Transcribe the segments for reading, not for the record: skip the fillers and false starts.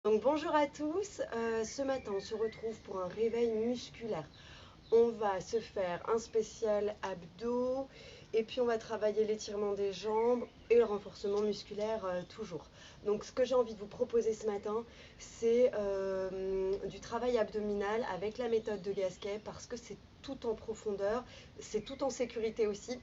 Donc bonjour à tous, ce matin on se retrouve pour un réveil musculaire. On va se faire un spécial abdos et puis on va travailler l'étirement des jambes et le renforcement musculaire toujours. Donc ce que j'ai envie de vous proposer ce matin, c'est du travail abdominal avec la méthode de Gasquet parce que c'est tout en profondeur, c'est tout en sécurité aussi.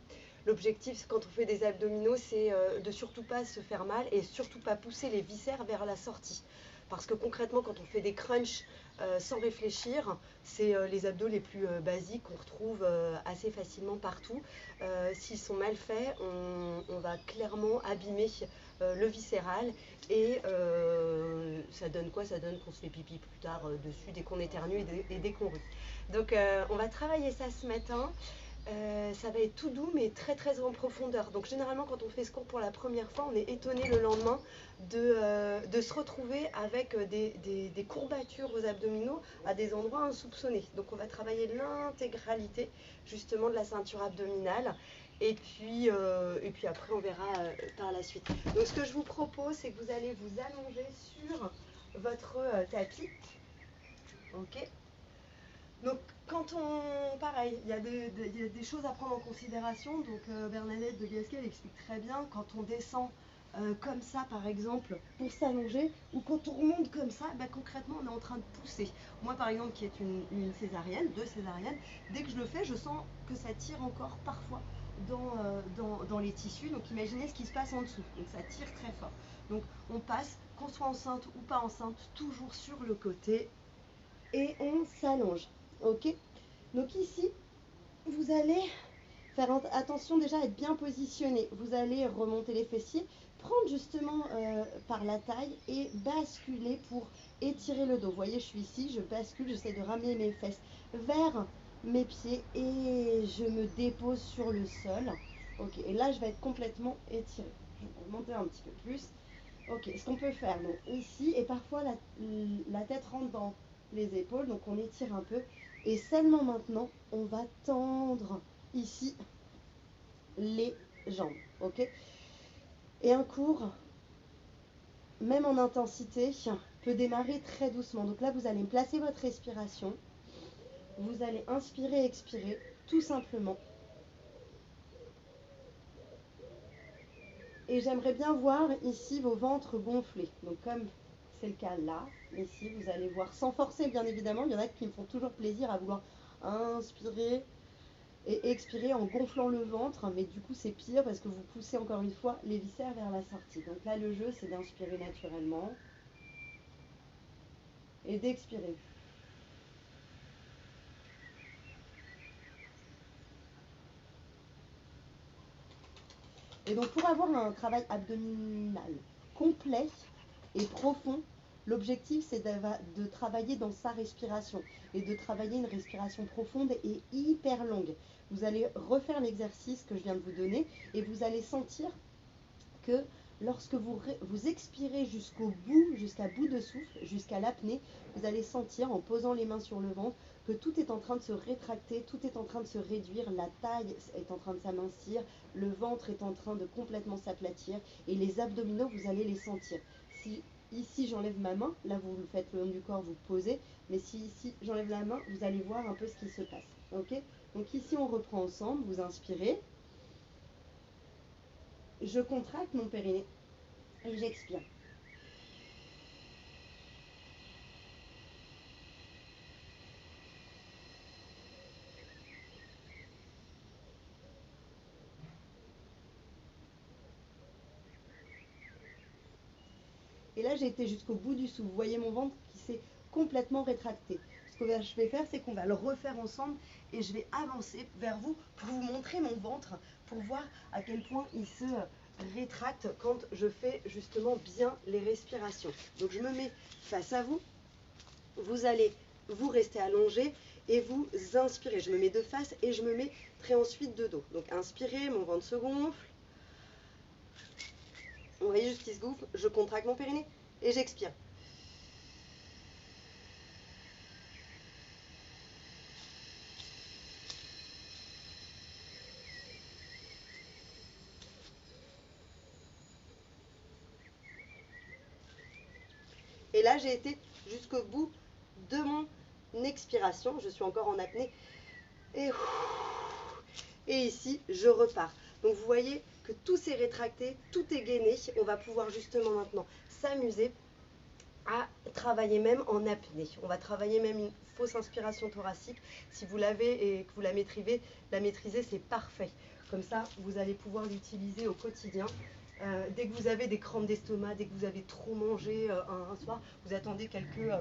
L'objectif quand on fait des abdominaux, c'est de surtout pas se faire mal et surtout pas pousser les viscères vers la sortie. Parce que concrètement, quand on fait des crunchs sans réfléchir, c'est les abdos les plus basiques qu'on retrouve assez facilement partout. S'ils sont mal faits, on va clairement abîmer le viscéral et ça donne quoi? Ça donne qu'on se fait pipi plus tard dessus dès qu'on éternue et dès qu'on rue. Donc on va travailler ça ce matin. Ça va être tout doux mais très très en profondeur. Donc généralement quand on fait ce cours pour la première fois, on est étonné le lendemain de se retrouver avec des courbatures aux abdominaux à des endroits insoupçonnés. Donc on va travailler l'intégralité justement de la ceinture abdominale. Et puis après on verra par la suite. Donc ce que je vous propose, c'est que vous allez vous allonger sur votre tapis. Ok. Donc, quand on. Pareil, il y a des choses à prendre en considération. Donc, Bernadette de Gasquet elle explique très bien quand on descend comme ça, par exemple, pour s'allonger, ou quand on remonte comme ça, bah, concrètement, on est en train de pousser. Moi, par exemple, qui est une césarienne, deux césariennes, dès que je le fais, je sens que ça tire encore parfois dans les tissus. Donc, imaginez ce qui se passe en dessous. Donc, ça tire très fort. Donc, on passe, qu'on soit enceinte ou pas enceinte, toujours sur le côté et on s'allonge. Ok. Donc ici, vous allez faire attention déjà à être bien positionné. Vous allez remonter les fessiers, prendre justement par la taille et basculer pour étirer le dos. Vous voyez, je suis ici, je bascule, j'essaie de ramener mes fesses vers mes pieds et je me dépose sur le sol. Ok, et là je vais être complètement étirée. Je vais remonter un petit peu plus. Ok, ce qu'on peut faire, donc ici, et parfois la tête rentre dans les épaules, donc on étire un peu. Et seulement maintenant, on va tendre ici les jambes. Ok. Et un cours, même en intensité, peut démarrer très doucement. Donc là, vous allez placer votre respiration. Vous allez inspirer, expirer, tout simplement. Et j'aimerais bien voir ici vos ventres gonflés. Donc comme c'est le cas là, ici, vous allez voir sans forcer bien évidemment. Il y en a qui me font toujours plaisir à vouloir inspirer et expirer en gonflant le ventre. Mais du coup c'est pire parce que vous poussez encore une fois les viscères vers la sortie. Donc là le jeu c'est d'inspirer naturellement et d'expirer. Et donc pour avoir un travail abdominal complet et profond, l'objectif c'est de travailler dans sa respiration et de travailler une respiration profonde et hyper longue. Vous allez refaire l'exercice que je viens de vous donner et vous allez sentir que lorsque vous expirez jusqu'au bout, jusqu'à bout de souffle, jusqu'à l'apnée, vous allez sentir en posant les mains sur le ventre que tout est en train de se rétracter, tout est en train de se réduire, la taille est en train de s'amincir, le ventre est en train de complètement s'aplatir et les abdominaux, vous allez les sentir. Si ici j'enlève ma main, là vous le faites le long du corps, vous posez, mais si ici j'enlève la main, vous allez voir un peu ce qui se passe. Ok. Donc ici on reprend ensemble, vous inspirez, je contracte mon périnée et j'expire. Et là, j'ai été jusqu'au bout du souffle. Vous voyez mon ventre qui s'est complètement rétracté. Ce que je vais faire, c'est qu'on va le refaire ensemble et je vais avancer vers vous pour vous montrer mon ventre, pour voir à quel point il se rétracte quand je fais justement bien les respirations. Donc je me mets face à vous. Vous allez vous rester allongé et vous inspirez. Je me mets de face et je me mets très ensuite de dos. Donc inspirez, mon ventre se gonfle. Vous voyez juste qu'il se gonfle. Je contracte mon périnée et j'expire. Et là, j'ai été jusqu'au bout de mon expiration. Je suis encore en apnée. Et ici, je repars. Donc vous voyez que tout s'est rétracté, tout est gainé. On va pouvoir justement maintenant s'amuser à travailler même en apnée. On va travailler même une fausse inspiration thoracique. Si vous l'avez et que vous la maîtrisez, c'est parfait. Comme ça, vous allez pouvoir l'utiliser au quotidien. Dès que vous avez des crampes d'estomac, dès que vous avez trop mangé un soir, vous attendez quelques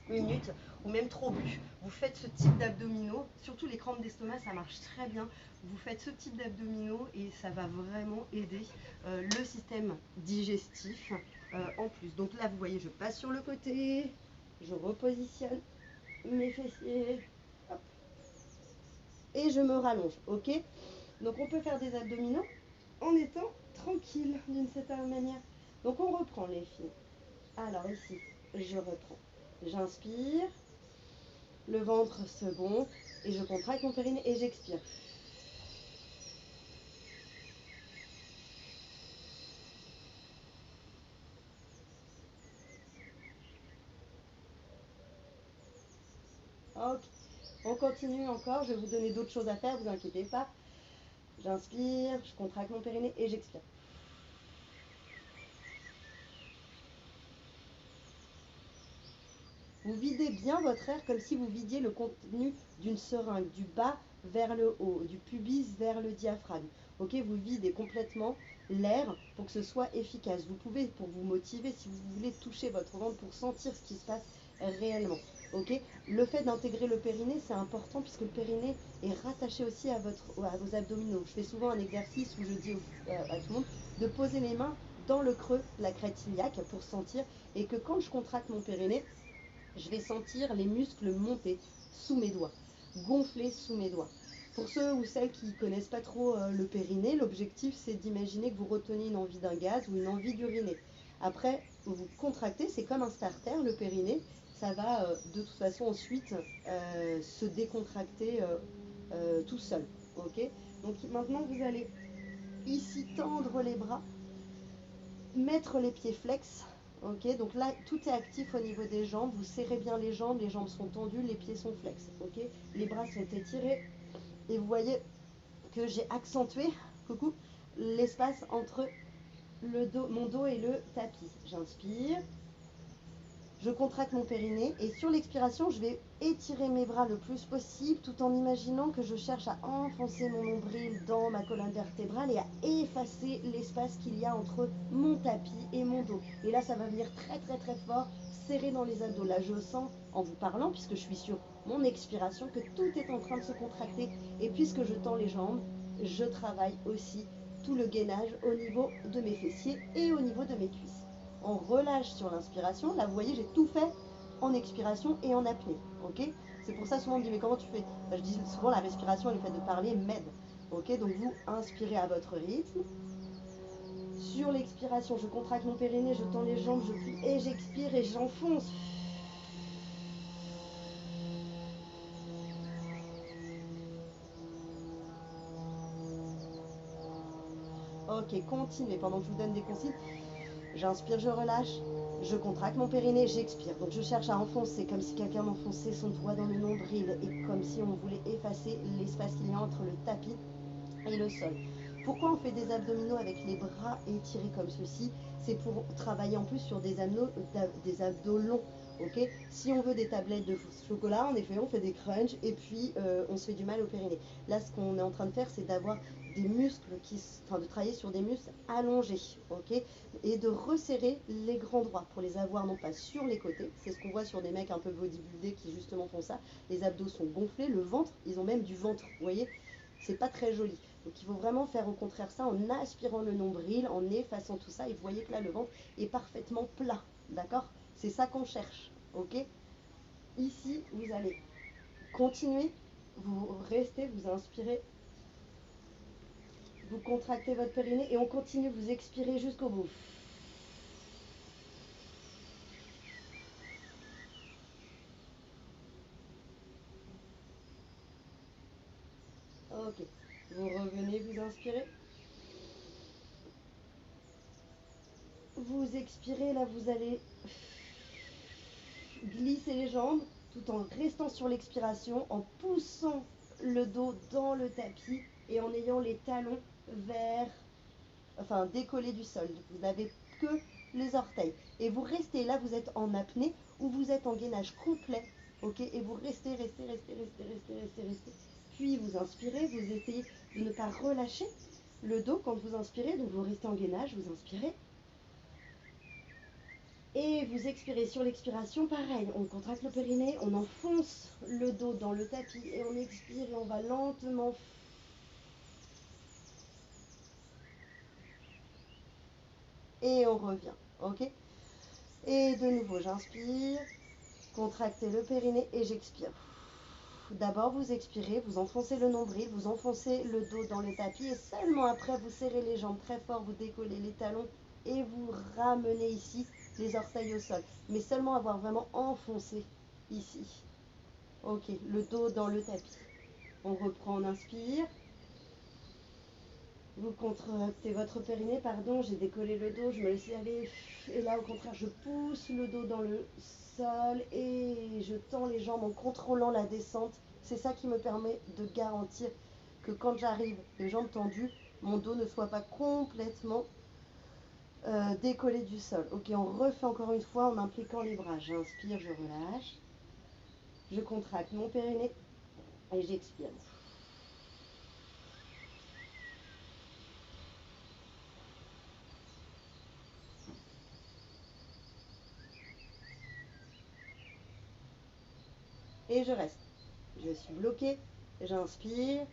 minutes ou même trop bu. Vous faites ce type d'abdominaux, surtout les crampes d'estomac, ça marche très bien. Vous faites ce type d'abdominaux et ça va vraiment aider le système digestif en plus. Donc là, vous voyez, je passe sur le côté, je repositionne mes fessiers, hop, et je me rallonge, ok? Donc on peut faire des abdominaux en étant tranquille d'une certaine manière. Donc on reprend les filles. Alors ici, je reprends. J'inspire, le ventre se gonfle et je contracte mon périnée et j'expire. Ok, on continue encore, je vais vous donner d'autres choses à faire, vous inquiétez pas. J'inspire, je contracte mon périnée et j'expire. Vous videz bien votre air comme si vous vidiez le contenu d'une seringue, du bas vers le haut, du pubis vers le diaphragme. Ok, vous videz complètement l'air pour que ce soit efficace. Vous pouvez, pour vous motiver, si vous voulez toucher votre ventre pour sentir ce qui se passe réellement. Ok, le fait d'intégrer le périnée, c'est important puisque le périnée est rattaché aussi à vos abdominaux. Je fais souvent un exercice où je dis à tout le monde de poser les mains dans le creux de la crête iliaque pour sentir et que quand je contracte mon périnée, je vais sentir les muscles monter sous mes doigts, gonfler sous mes doigts. Pour ceux ou celles qui ne connaissent pas trop le périnée, l'objectif c'est d'imaginer que vous reteniez une envie d'un gaz ou une envie d'uriner. Après, vous contractez, c'est comme un starter, le périnée, ça va de toute façon ensuite se décontracter tout seul. Ok, donc maintenant vous allez ici tendre les bras, mettre les pieds flex. Ok, donc là tout est actif au niveau des jambes, vous serrez bien les jambes sont tendues, les pieds sont flex. Ok, les bras sont étirés et vous voyez que j'ai accentué, coucou, l'espace entre mon dos et le tapis. J'inspire, je contracte mon périnée et sur l'expiration, je vais étirer mes bras le plus possible tout en imaginant que je cherche à enfoncer mon nombril dans ma colonne vertébrale et à effacer l'espace qu'il y a entre mon tapis et mon dos. Et là, ça va venir très très très fort, serré dans les abdos. Là, je sens en vous parlant, puisque je suis sur mon expiration, que tout est en train de se contracter. Et puisque je tends les jambes, je travaille aussi tout le gainage au niveau de mes fessiers et au niveau de mes cuisses. On relâche sur l'inspiration. Là, vous voyez, j'ai tout fait en expiration et en apnée. Ok, c'est pour ça souvent on me dit mais comment tu fais? Je dis souvent la respiration et le fait de parler m'aide. Ok, donc vous inspirez à votre rythme. Sur l'expiration, je contracte mon périnée, je tends les jambes, je plie et j'expire et j'enfonce. Ok, continuez pendant que je vous donne des consignes. J'inspire, je relâche, je contracte mon périnée, j'expire. Donc je cherche à enfoncer comme si quelqu'un m'enfonçait son doigt dans le nombril et comme si on voulait effacer l'espace qu'il y a entre le tapis et le sol. Pourquoi on fait des abdominaux avec les bras étirés comme ceci? C'est pour travailler en plus sur des abdos longs. Ok, si on veut des tablettes de chocolat, en effet, on fait des crunchs et puis on se fait du mal au périnée. Là, ce qu'on est en train de faire, c'est d'avoir des muscles de travailler sur des muscles allongés, ok, et de resserrer les grands droits pour les avoir non pas sur les côtés, c'est ce qu'on voit sur des mecs un peu bodybuildés qui justement font ça. Les abdos sont gonflés, le ventre, ils ont même du ventre, vous voyez, c'est pas très joli. Donc il faut vraiment faire au contraire ça en aspirant le nombril, en effaçant tout ça. Et vous voyez que là, le ventre est parfaitement plat. D'accord? C'est ça qu'on cherche. Ok? Ici, vous allez continuer. Vous restez, vous inspirez. Vous contractez votre périnée et on continue. Vous expirez jusqu'au bout. Ok. Vous revenez, vous inspirez. Vous expirez, là vous allez glissez les jambes tout en restant sur l'expiration, en poussant le dos dans le tapis et en ayant les talons décollés du sol. Vous n'avez que les orteils. Et vous restez là, vous êtes en apnée ou vous êtes en gainage complet. Ok, et vous restez. Puis vous inspirez, vous essayez de ne pas relâcher le dos quand vous inspirez. Donc vous restez en gainage, vous inspirez. Et vous expirez. Sur l'expiration, pareil, on contracte le périnée, on enfonce le dos dans le tapis et on expire et on va lentement. Et on revient, ok? Et de nouveau, j'inspire, contractez le périnée et j'expire. D'abord, vous expirez, vous enfoncez le nombril, vous enfoncez le dos dans le tapis et seulement après, vous serrez les jambes très fort, vous décollez les talons et vous ramenez ici les orteils au sol. Mais seulement avoir vraiment enfoncé ici. Ok, le dos dans le tapis. On reprend, on inspire. Vous contractez votre périnée, pardon, j'ai décollé le dos, je me laisse aller. Et là, au contraire, je pousse le dos dans le sol et je tends les jambes en contrôlant la descente. C'est ça qui me permet de garantir que quand j'arrive, les jambes tendues, mon dos ne soit pas complètement décollé du sol. Ok, on refait encore une fois en impliquant les bras. J'inspire, je relâche. Je contracte mon périnée et j'expire. Et je reste. Je suis bloquée, j'inspire,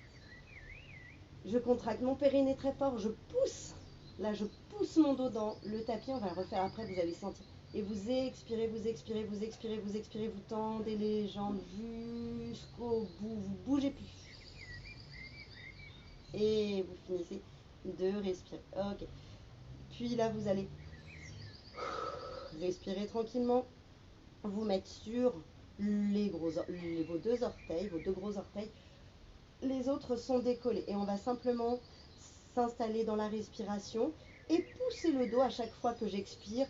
je contracte mon périnée très fort, je pousse. Là, je pousse mon dos dans le tapis, on va le refaire après, vous allez sentir. Et vous expirez, vous expirez, vous expirez, vous expirez, vous tendez les jambes jusqu'au bout, vous bougez plus. Et vous finissez de respirer. Ok. Puis là, vous allez respirer tranquillement, vous mettre sur vos deux orteils, vos deux gros orteils. Les autres sont décollés et on va simplement s'installer dans la respiration et pousser le dos à chaque fois que j'expire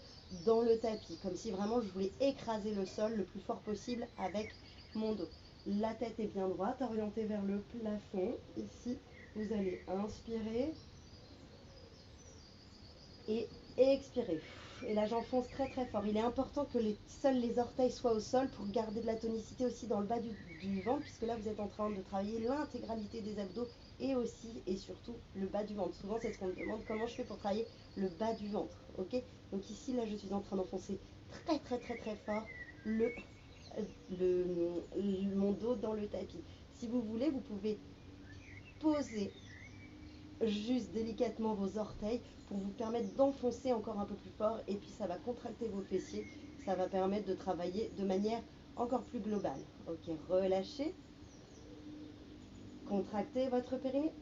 dans le tapis, comme si vraiment je voulais écraser le sol le plus fort possible avec mon dos. La tête est bien droite, orientée vers le plafond. Ici, vous allez inspirer et expirer. Et là, j'enfonce très très fort. Il est important que seuls les orteils soient au sol pour garder de la tonicité aussi dans le bas du ventre, puisque là, vous êtes en train de travailler l'intégralité des abdos et aussi et surtout le bas du ventre. Souvent, c'est ce qu'on me demande, comment je fais pour travailler le bas du ventre. Ok? Donc ici, là, je suis en train d'enfoncer très très très très fort mon dos dans le tapis. Si vous voulez, vous pouvez poser juste délicatement vos orteils pour vous permettre d'enfoncer encore un peu plus fort et puis ça va contracter vos fessiers, ça va permettre de travailler de manière encore plus globale. Ok, relâchez, contractez votre périnée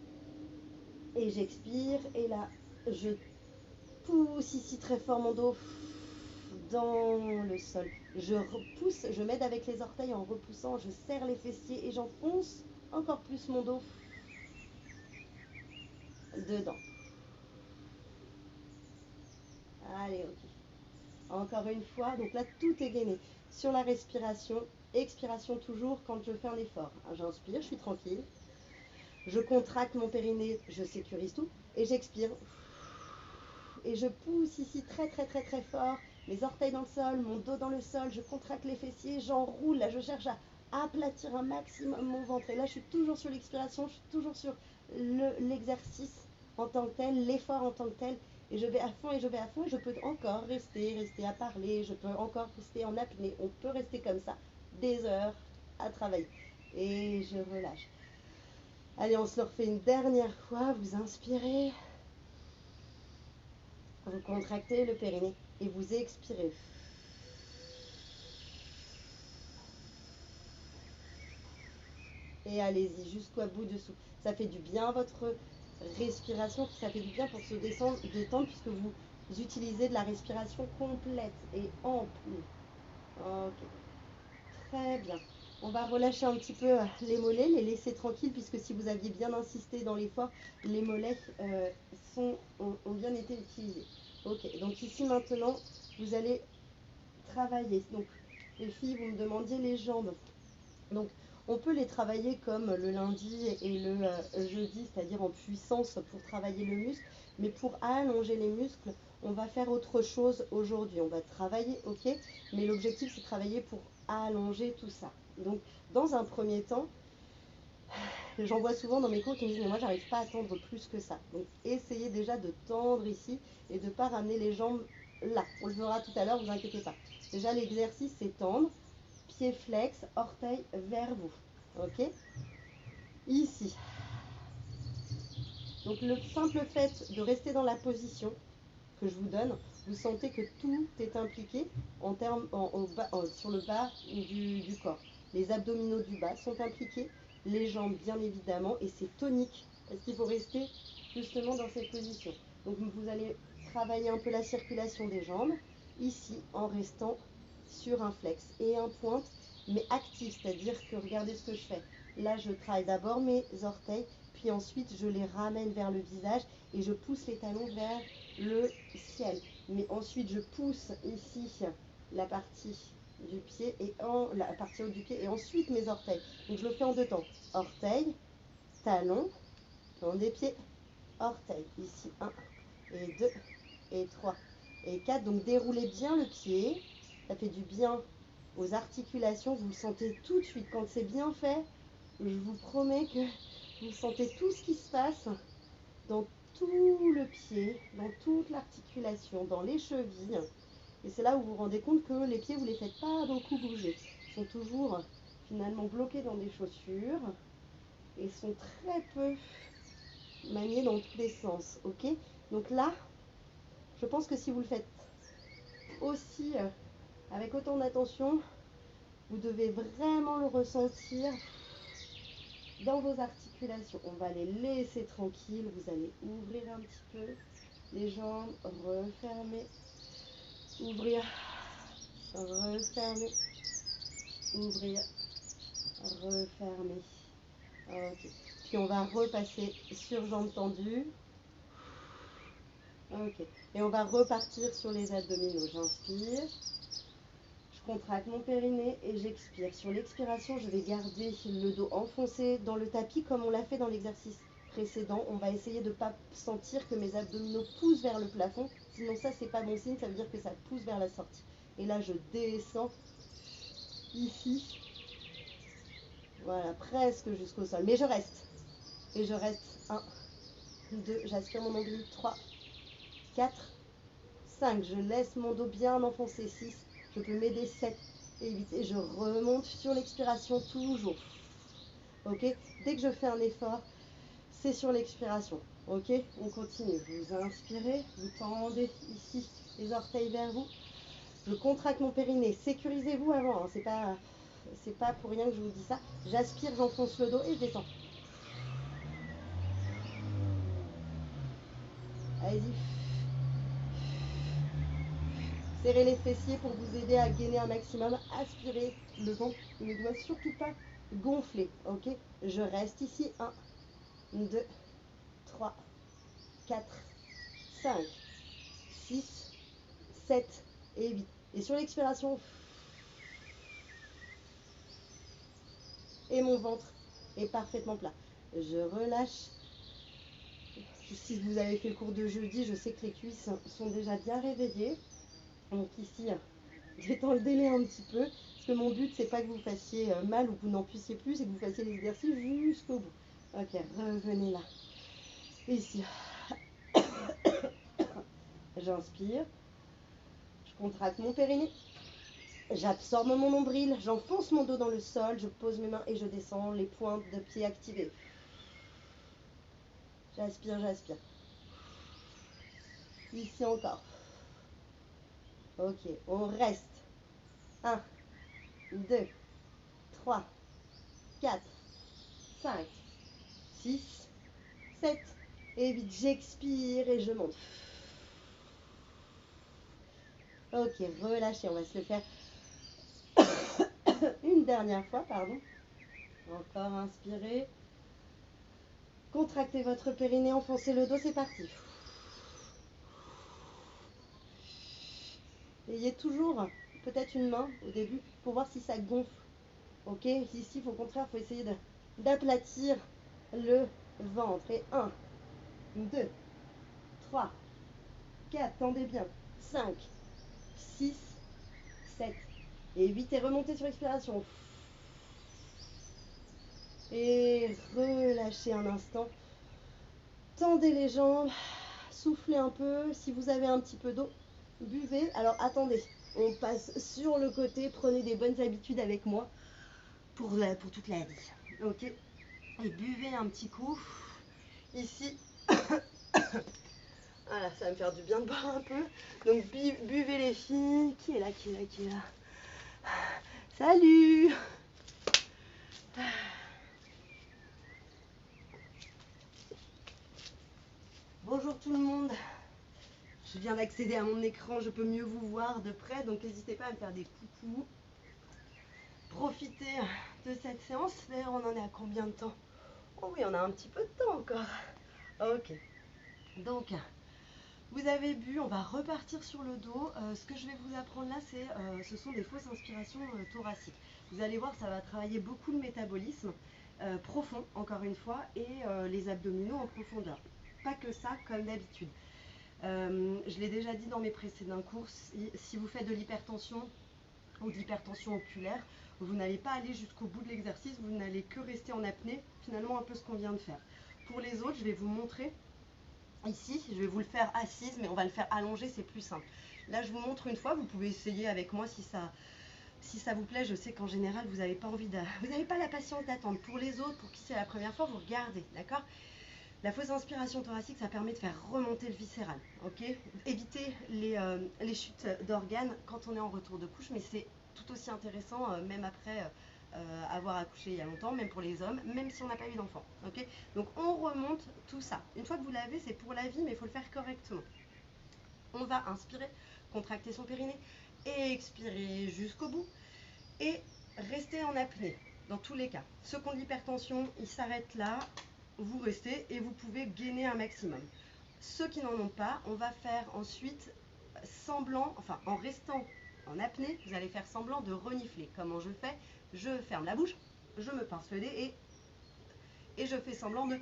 et j'expire et là je pousse ici très fort mon dos dans le sol. Je repousse, je m'aide avec les orteils en repoussant, je serre les fessiers et j'enfonce encore plus mon dos dedans. Allez, ok. Encore une fois, donc là tout est gainé. Sur la respiration, expiration toujours quand je fais un effort. J'inspire, je suis tranquille. Je contracte mon périnée, je sécurise tout. Et j'expire. Et je pousse ici très très très très fort. Les orteils dans le sol, mon dos dans le sol. Je contracte les fessiers, j'enroule. Là je cherche à aplatir un maximum mon ventre. Et là je suis toujours sur l'expiration, je suis toujours sur l'exercice en tant que tel, l'effort en tant que tel. Et je vais à fond et je vais à fond et je peux encore rester à parler, je peux encore rester en apnée. On peut rester comme ça des heures à travailler. Et je relâche. Allez, on se le refait une dernière fois. Vous inspirez, vous contractez le périnée et vous expirez. Et allez-y jusqu'au bout dessous. Ça fait du bien votre respiration, ça fait du bien pour se détendre puisque vous utilisez de la respiration complète et ample. Ok, très bien. On va relâcher un petit peu les mollets, les laisser tranquilles puisque si vous aviez bien insisté dans l'effort, les mollets ont bien été utilisés. Ok, donc ici maintenant, vous allez travailler. Donc Les filles, vous me demandiez les jambes. Donc, on peut les travailler comme le lundi et le jeudi, c'est-à-dire en puissance pour travailler le muscle. Mais pour allonger les muscles, on va faire autre chose aujourd'hui. On va travailler, ok, mais l'objectif, c'est de travailler pour allonger tout ça. Donc, dans un premier temps, j'en vois souvent dans mes cours qui me disent mais moi j'arrive pas à tendre plus que ça. Donc essayez déjà de tendre ici et de ne pas ramener les jambes là. On le verra tout à l'heure, vous inquiétez pas. Déjà l'exercice c'est tendre, pied flex, orteil vers vous. Ok? Ici. Donc le simple fait de rester dans la position que je vous donne, vous sentez que tout est impliqué en termes, sur le bas du corps. Les abdominaux du bas sont impliqués, les jambes bien évidemment, et c'est tonique parce qu'il faut rester justement dans cette position. Donc vous allez travailler un peu la circulation des jambes ici en restant sur un flex et un pointe, mais actif, c'est-à-dire que regardez ce que je fais. Là, je travaille d'abord mes orteils, puis ensuite je les ramène vers le visage et je pousse les talons vers le ciel. Mais ensuite, je pousse ici la partie du pied et la partie haute du pied et ensuite mes orteils. Donc je le fais en deux temps. Orteil, talon, talon des pieds, orteil. Ici 1 et 2 et 3 et 4. Donc déroulez bien le pied. Ça fait du bien aux articulations. Vous le sentez tout de suite. Quand c'est bien fait, je vous promets que vous sentez tout ce qui se passe dans tout le pied, dans toute l'articulation, dans les chevilles. Et c'est là où vous vous rendez compte que les pieds, vous ne les faites pas beaucoup bouger. Ils sont toujours finalement bloqués dans des chaussures et sont très peu maniés dans tous les sens. Ok? Donc là, je pense que si vous le faites aussi avec autant d'attention, vous devez vraiment le ressentir dans vos articulations. On va les laisser tranquilles. Vous allez ouvrir un petit peu les jambes, refermer, ouvrir, refermer, ouvrir, refermer. Ok. Puis on va repasser sur jambes tendues. Ok. Et on va repartir sur les abdominaux. J'inspire. Je contracte mon périnée et j'expire. Sur l'expiration, je vais garder le dos enfoncé dans le tapis comme on l'a fait dans l'exercice précédent. On va essayer de ne pas sentir que mes abdominaux poussent vers le plafond. Sinon ça, c'est pas bon signe. Ça veut dire que ça pousse vers la sortie. Et là, je descends ici. Voilà, presque jusqu'au sol. Mais je reste. Et je reste. 1, 2, j'aspire mon nombril. 3, 4, 5. Je laisse mon dos bien enfoncé. 6. Je peux m'aider 7 et 8. Et je remonte sur l'expiration toujours. Ok? Dès que je fais un effort, c'est sur l'expiration. Ok? On continue. Vous inspirez, vous tendez ici les orteils vers vous. Je contracte mon périnée. Sécurisez-vous avant. Hein. C'est pas pour rien que je vous dis ça. J'aspire, j'enfonce le dos et je descends. Allez-y. Serrez les fessiers pour vous aider à gainer un maximum. Aspirez. Le ventre ne doit surtout pas gonfler. Ok? Je reste ici. 1, 2, 3, 4, 5, 6, 7 et 8. Et sur l'expiration, et mon ventre est parfaitement plat. Je relâche. Si vous avez fait le cours de jeudi, je sais que les cuisses sont déjà bien réveillées. Donc ici, j'étends le délai un petit peu. Parce que mon but, c'est pas que vous fassiez mal ou que vous n'en puissiez plus, c'est que vous fassiez l'exercice jusqu'au bout. Ok, revenez là. Ici. J'inspire. Je contracte mon périnée. J'absorbe mon nombril. J'enfonce mon dos dans le sol. Je pose mes mains et je descends. Les pointes de pied activées. J'aspire, j'aspire. Ici encore. Ok, on reste. 1, 2, 3, 4, 5, 6, 7 et 8. J'expire et je monte. Ok, relâchez. On va se le faire une dernière fois, pardon. Encore inspirez. Contractez votre périnée, enfoncez le dos, c'est parti. Ayez toujours peut-être une main au début pour voir si ça gonfle. Ok, ici, au contraire, il faut essayer d'aplatir le ventre. Et 1, 2, 3, 4, tendez bien. 5, 6, 7 et 8. Et remontez sur expiration. Et relâchez un instant. Tendez les jambes. Soufflez un peu. Si vous avez un petit peu d'eau, buvez. Alors attendez, on passe sur le côté. Prenez des bonnes habitudes avec moi pour toute la vie. Ok. Et buvez un petit coup. Ici. Voilà, ça va me faire du bien de boire un peu. Donc buvez les filles. Qui est là, qui est là, qui est là? Salut! Bonjour tout le monde. Je viens d'accéder à mon écran, je peux mieux vous voir de près, donc n'hésitez pas à me faire des coucous. Profitez de cette séance. D'ailleurs, on en est à combien de temps? Oh oui, on a un petit peu de temps encore. Ok. Donc, vous avez bu, on va repartir sur le dos. Ce que je vais vous apprendre là, ce sont des fausses inspirations thoraciques. Vous allez voir, ça va travailler beaucoup le métabolisme profond, encore une fois, et les abdominaux en profondeur. Pas que ça, comme d'habitude. Je l'ai déjà dit dans mes précédents cours, si vous faites de l'hypertension ou de l'hypertension oculaire, vous n'allez pas aller jusqu'au bout de l'exercice, vous n'allez que rester en apnée, finalement un peu ce qu'on vient de faire. Pour les autres, je vais vous montrer ici, je vais vous le faire assise, mais on va le faire allongé, c'est plus simple. Là, je vous montre une fois, vous pouvez essayer avec moi si ça vous plaît. Je sais qu'en général, vous n'avez pas vous n'avez pas la patience d'attendre. Pour les autres, pour qui c'est la première fois, vous regardez, d'accord? La fausse inspiration thoracique, ça permet de faire remonter le viscéral, ok? Éviter les chutes d'organes quand on est en retour de couche, mais c'est tout aussi intéressant, même après avoir accouché il y a longtemps, même pour les hommes, même si on n'a pas eu d'enfant, ok? Donc on remonte tout ça. Une fois que vous l'avez, c'est pour la vie, mais il faut le faire correctement. On va inspirer, contracter son périnée, et expirer jusqu'au bout, et rester en apnée, dans tous les cas. Ceux qui ont de l'hypertension, ils s'arrêtent là, vous restez et vous pouvez gainer un maximum. Ceux qui n'en ont pas, on va faire ensuite semblant, enfin en restant en apnée, vous allez faire semblant de renifler. Comment je fais? Je ferme la bouche, je me pince le nez et je fais semblant de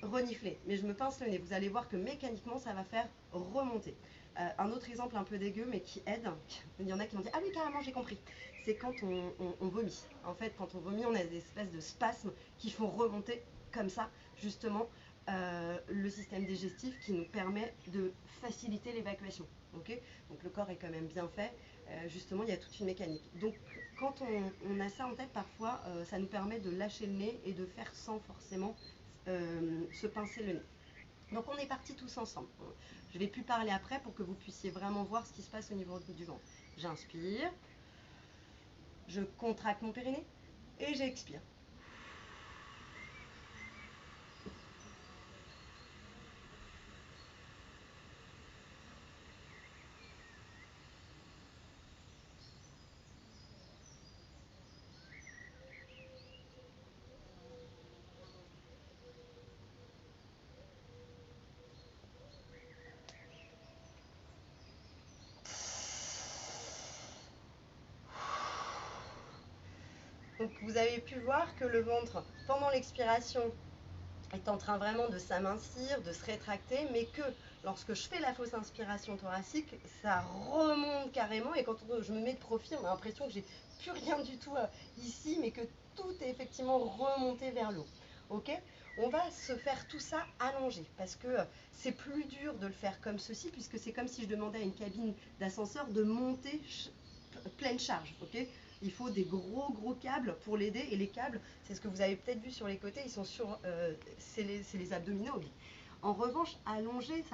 renifler. Mais je me pince le nez. Vous allez voir que mécaniquement, ça va faire remonter. Un autre exemple un peu dégueu, mais qui aide, il y en a qui m'ont dit « Ah oui, carrément, j'ai compris ». C'est quand on vomit. En fait, quand on vomit, on a des espèces de spasmes qui font remonter comme ça, justement, le système digestif qui nous permet de faciliter l'évacuation. Okay, donc le corps est quand même bien fait. Justement, il y a toute une mécanique. Donc, quand on a ça en tête, parfois, ça nous permet de lâcher le nez et de faire sans forcément se pincer le nez. Donc, on est partis tous ensemble. Je ne vais plus parler après pour que vous puissiez vraiment voir ce qui se passe au niveau du ventre. J'inspire, je contracte mon périnée et j'expire. Donc vous avez pu voir que le ventre, pendant l'expiration, est en train vraiment de s'amincir, de se rétracter, mais que lorsque je fais la fausse inspiration thoracique, ça remonte carrément, et quand je me mets de profil, on a l'impression que j'ai plus rien du tout ici, mais que tout est effectivement remonté vers le haut. Ok? On va se faire tout ça allongé, parce que c'est plus dur de le faire comme ceci, puisque c'est comme si je demandais à une cabine d'ascenseur de monter pleine charge. Ok? Il faut des gros câbles pour l'aider, et les câbles, c'est ce que vous avez peut-être vu sur les côtés, ils sont sur, c'est les abdominaux. En revanche, allongé,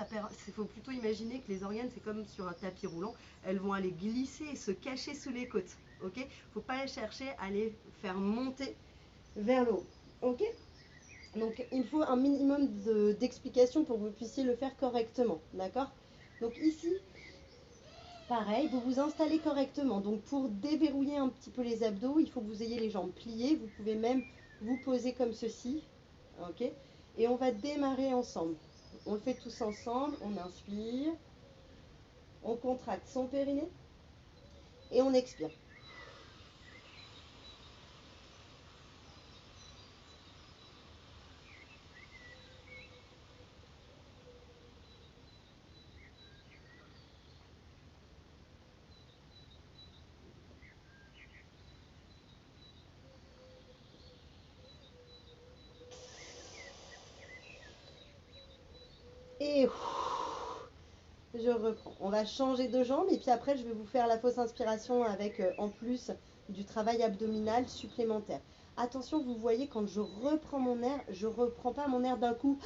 il faut plutôt imaginer que les organes, c'est comme sur un tapis roulant, elles vont aller glisser et se cacher sous les côtes. Ok? Faut pas les chercher à les faire monter vers le haut. Ok? Donc il faut un minimum d'explication pour que vous puissiez le faire correctement. D'accord? Donc ici, pareil, vous vous installez correctement. Donc pour déverrouiller un petit peu les abdos, il faut que vous ayez les jambes pliées. Vous pouvez même vous poser comme ceci. Ok? Et on va démarrer ensemble. On le fait tous ensemble. On inspire. On contracte son périnée. et on expire. Et je reprends. On va changer de jambe et puis après je vais vous faire la fausse inspiration avec en plus du travail abdominal supplémentaire. Attention, vous voyez quand je reprends mon air, je reprends pas mon air d'un coup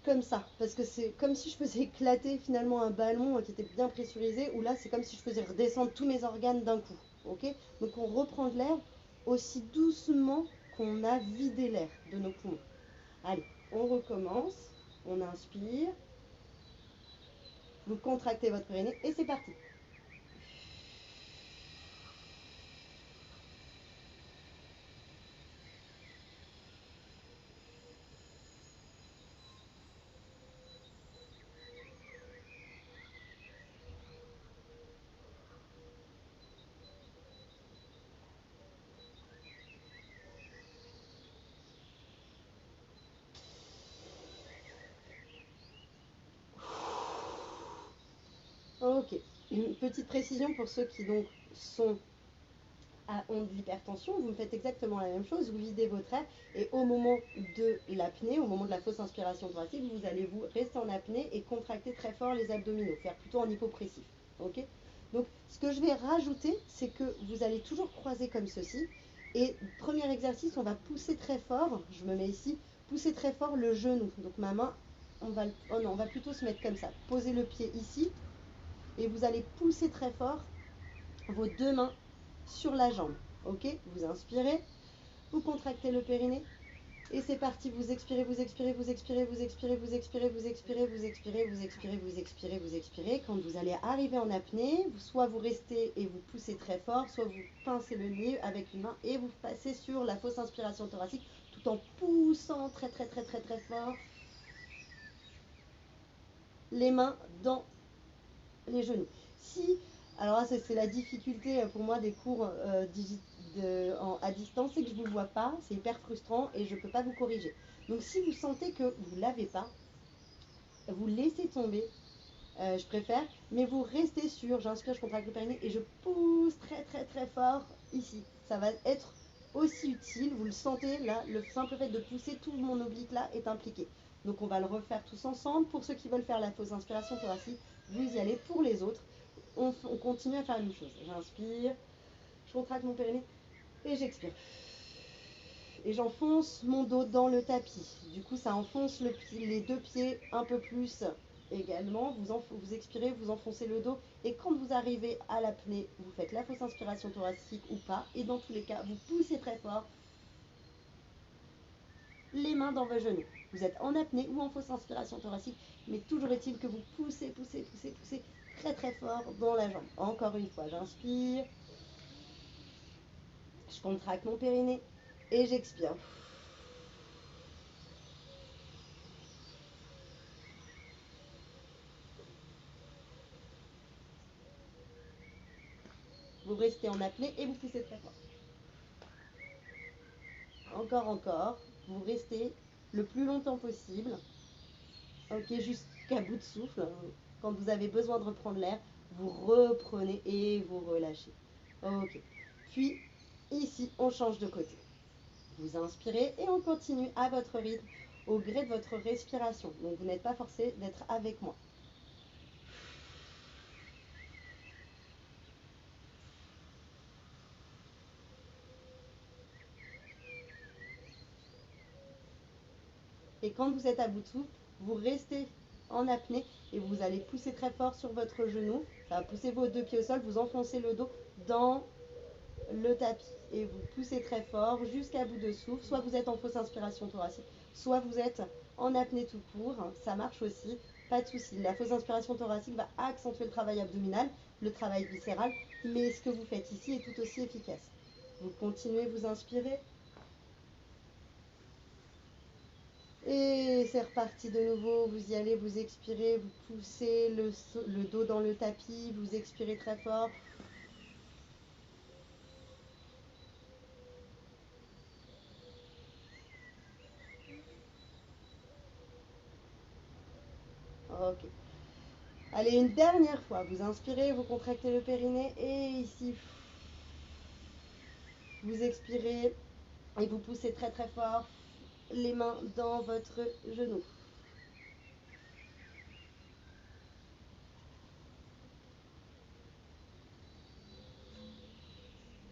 comme ça parce que c'est comme si je faisais éclater finalement un ballon qui était bien pressurisé ou là c'est comme si je faisais redescendre tous mes organes d'un coup. OK? Donc on reprend de l'air aussi doucement qu'on a vidé l'air de nos poumons. Allez, on recommence. On inspire. Vous contractez votre périnée et c'est parti. Ok. Une petite précision pour ceux qui donc ont de l'hypertension, vous me faites exactement la même chose, vous videz votre air et au moment de l'apnée, au moment de la fausse inspiration thoracique, vous allez vous rester en apnée et contracter très fort les abdominaux, faire plutôt en hypopressif. Ok. Donc ce que je vais rajouter, c'est que vous allez toujours croiser comme ceci. Et premier exercice, on va pousser très fort, je me mets ici, pousser très fort le genou. Donc ma main, oh non, on va plutôt se mettre comme ça. Posez le pied ici et vous allez pousser très fort vos deux mains sur la jambe. Ok. Vous inspirez, vous contractez le périnée et c'est parti. Vous expirez, vous expirez, vous expirez, vous expirez, vous expirez, vous expirez, vous expirez, vous expirez, vous expirez, vous expirez. Quand vous allez arriver en apnée, soit vous restez et vous poussez très fort, soit vous pincez le nez avec une main et vous passez sur la fausse inspiration thoracique tout en poussant très très très très très fort les mains dans les genoux. Si, alors là, c'est la difficulté pour moi des cours à distance, c'est que je ne vous vois pas, c'est hyper frustrant et je ne peux pas vous corriger. Donc si vous sentez que vous ne l'avez pas, vous laissez tomber, je préfère, mais vous restez sur, j'inspire, je contracte le périnée et je pousse très très très fort ici. Ça va être aussi utile, vous le sentez là, le simple fait de pousser, tout mon oblique là est impliqué. Donc on va le refaire tous ensemble. Pour ceux qui veulent faire la fausse inspiration thoracique, vous y allez. Pour les autres, on continue à faire la même chose. J'inspire, je contracte mon périnée et j'expire. Et j'enfonce mon dos dans le tapis. Du coup, ça enfonce les deux pieds un peu plus également. Vous expirez, vous enfoncez le dos. Et quand vous arrivez à l'apnée, vous faites la fausse inspiration thoracique ou pas. Et dans tous les cas, vous poussez très fort les mains dans vos genoux. Vous êtes en apnée ou en fausse inspiration thoracique. Mais toujours est-il que vous poussez, poussez, poussez, poussez très très fort dans la jambe. Encore une fois, j'inspire. Je contracte mon périnée et j'expire. Vous restez en apnée et vous poussez très fort. Encore, encore. Vous restez le plus longtemps possible. Ok, jusqu'à bout de souffle. Quand vous avez besoin de reprendre l'air, vous reprenez et vous relâchez. Ok. Puis, ici, on change de côté. Vous inspirez et on continue à votre rythme, au gré de votre respiration. Donc, vous n'êtes pas forcé d'être avec moi. Et quand vous êtes à bout de souffle, vous restez en apnée et vous allez pousser très fort sur votre genou. Ça va pousser vos deux pieds au sol, vous enfoncez le dos dans le tapis et vous poussez très fort jusqu'à bout de souffle. Soit vous êtes en fausse inspiration thoracique, soit vous êtes en apnée tout court. Ça marche aussi, pas de souci. La fausse inspiration thoracique va accentuer le travail abdominal, le travail viscéral, mais ce que vous faites ici est tout aussi efficace. Vous continuez, vous inspirez. Et c'est reparti de nouveau, vous y allez, vous expirez, vous poussez le dos dans le tapis, vous expirez très fort. Ok. Allez, une dernière fois. Vous inspirez, vous contractez le périnée et ici, vous expirez et vous poussez très très fort les mains dans votre genou.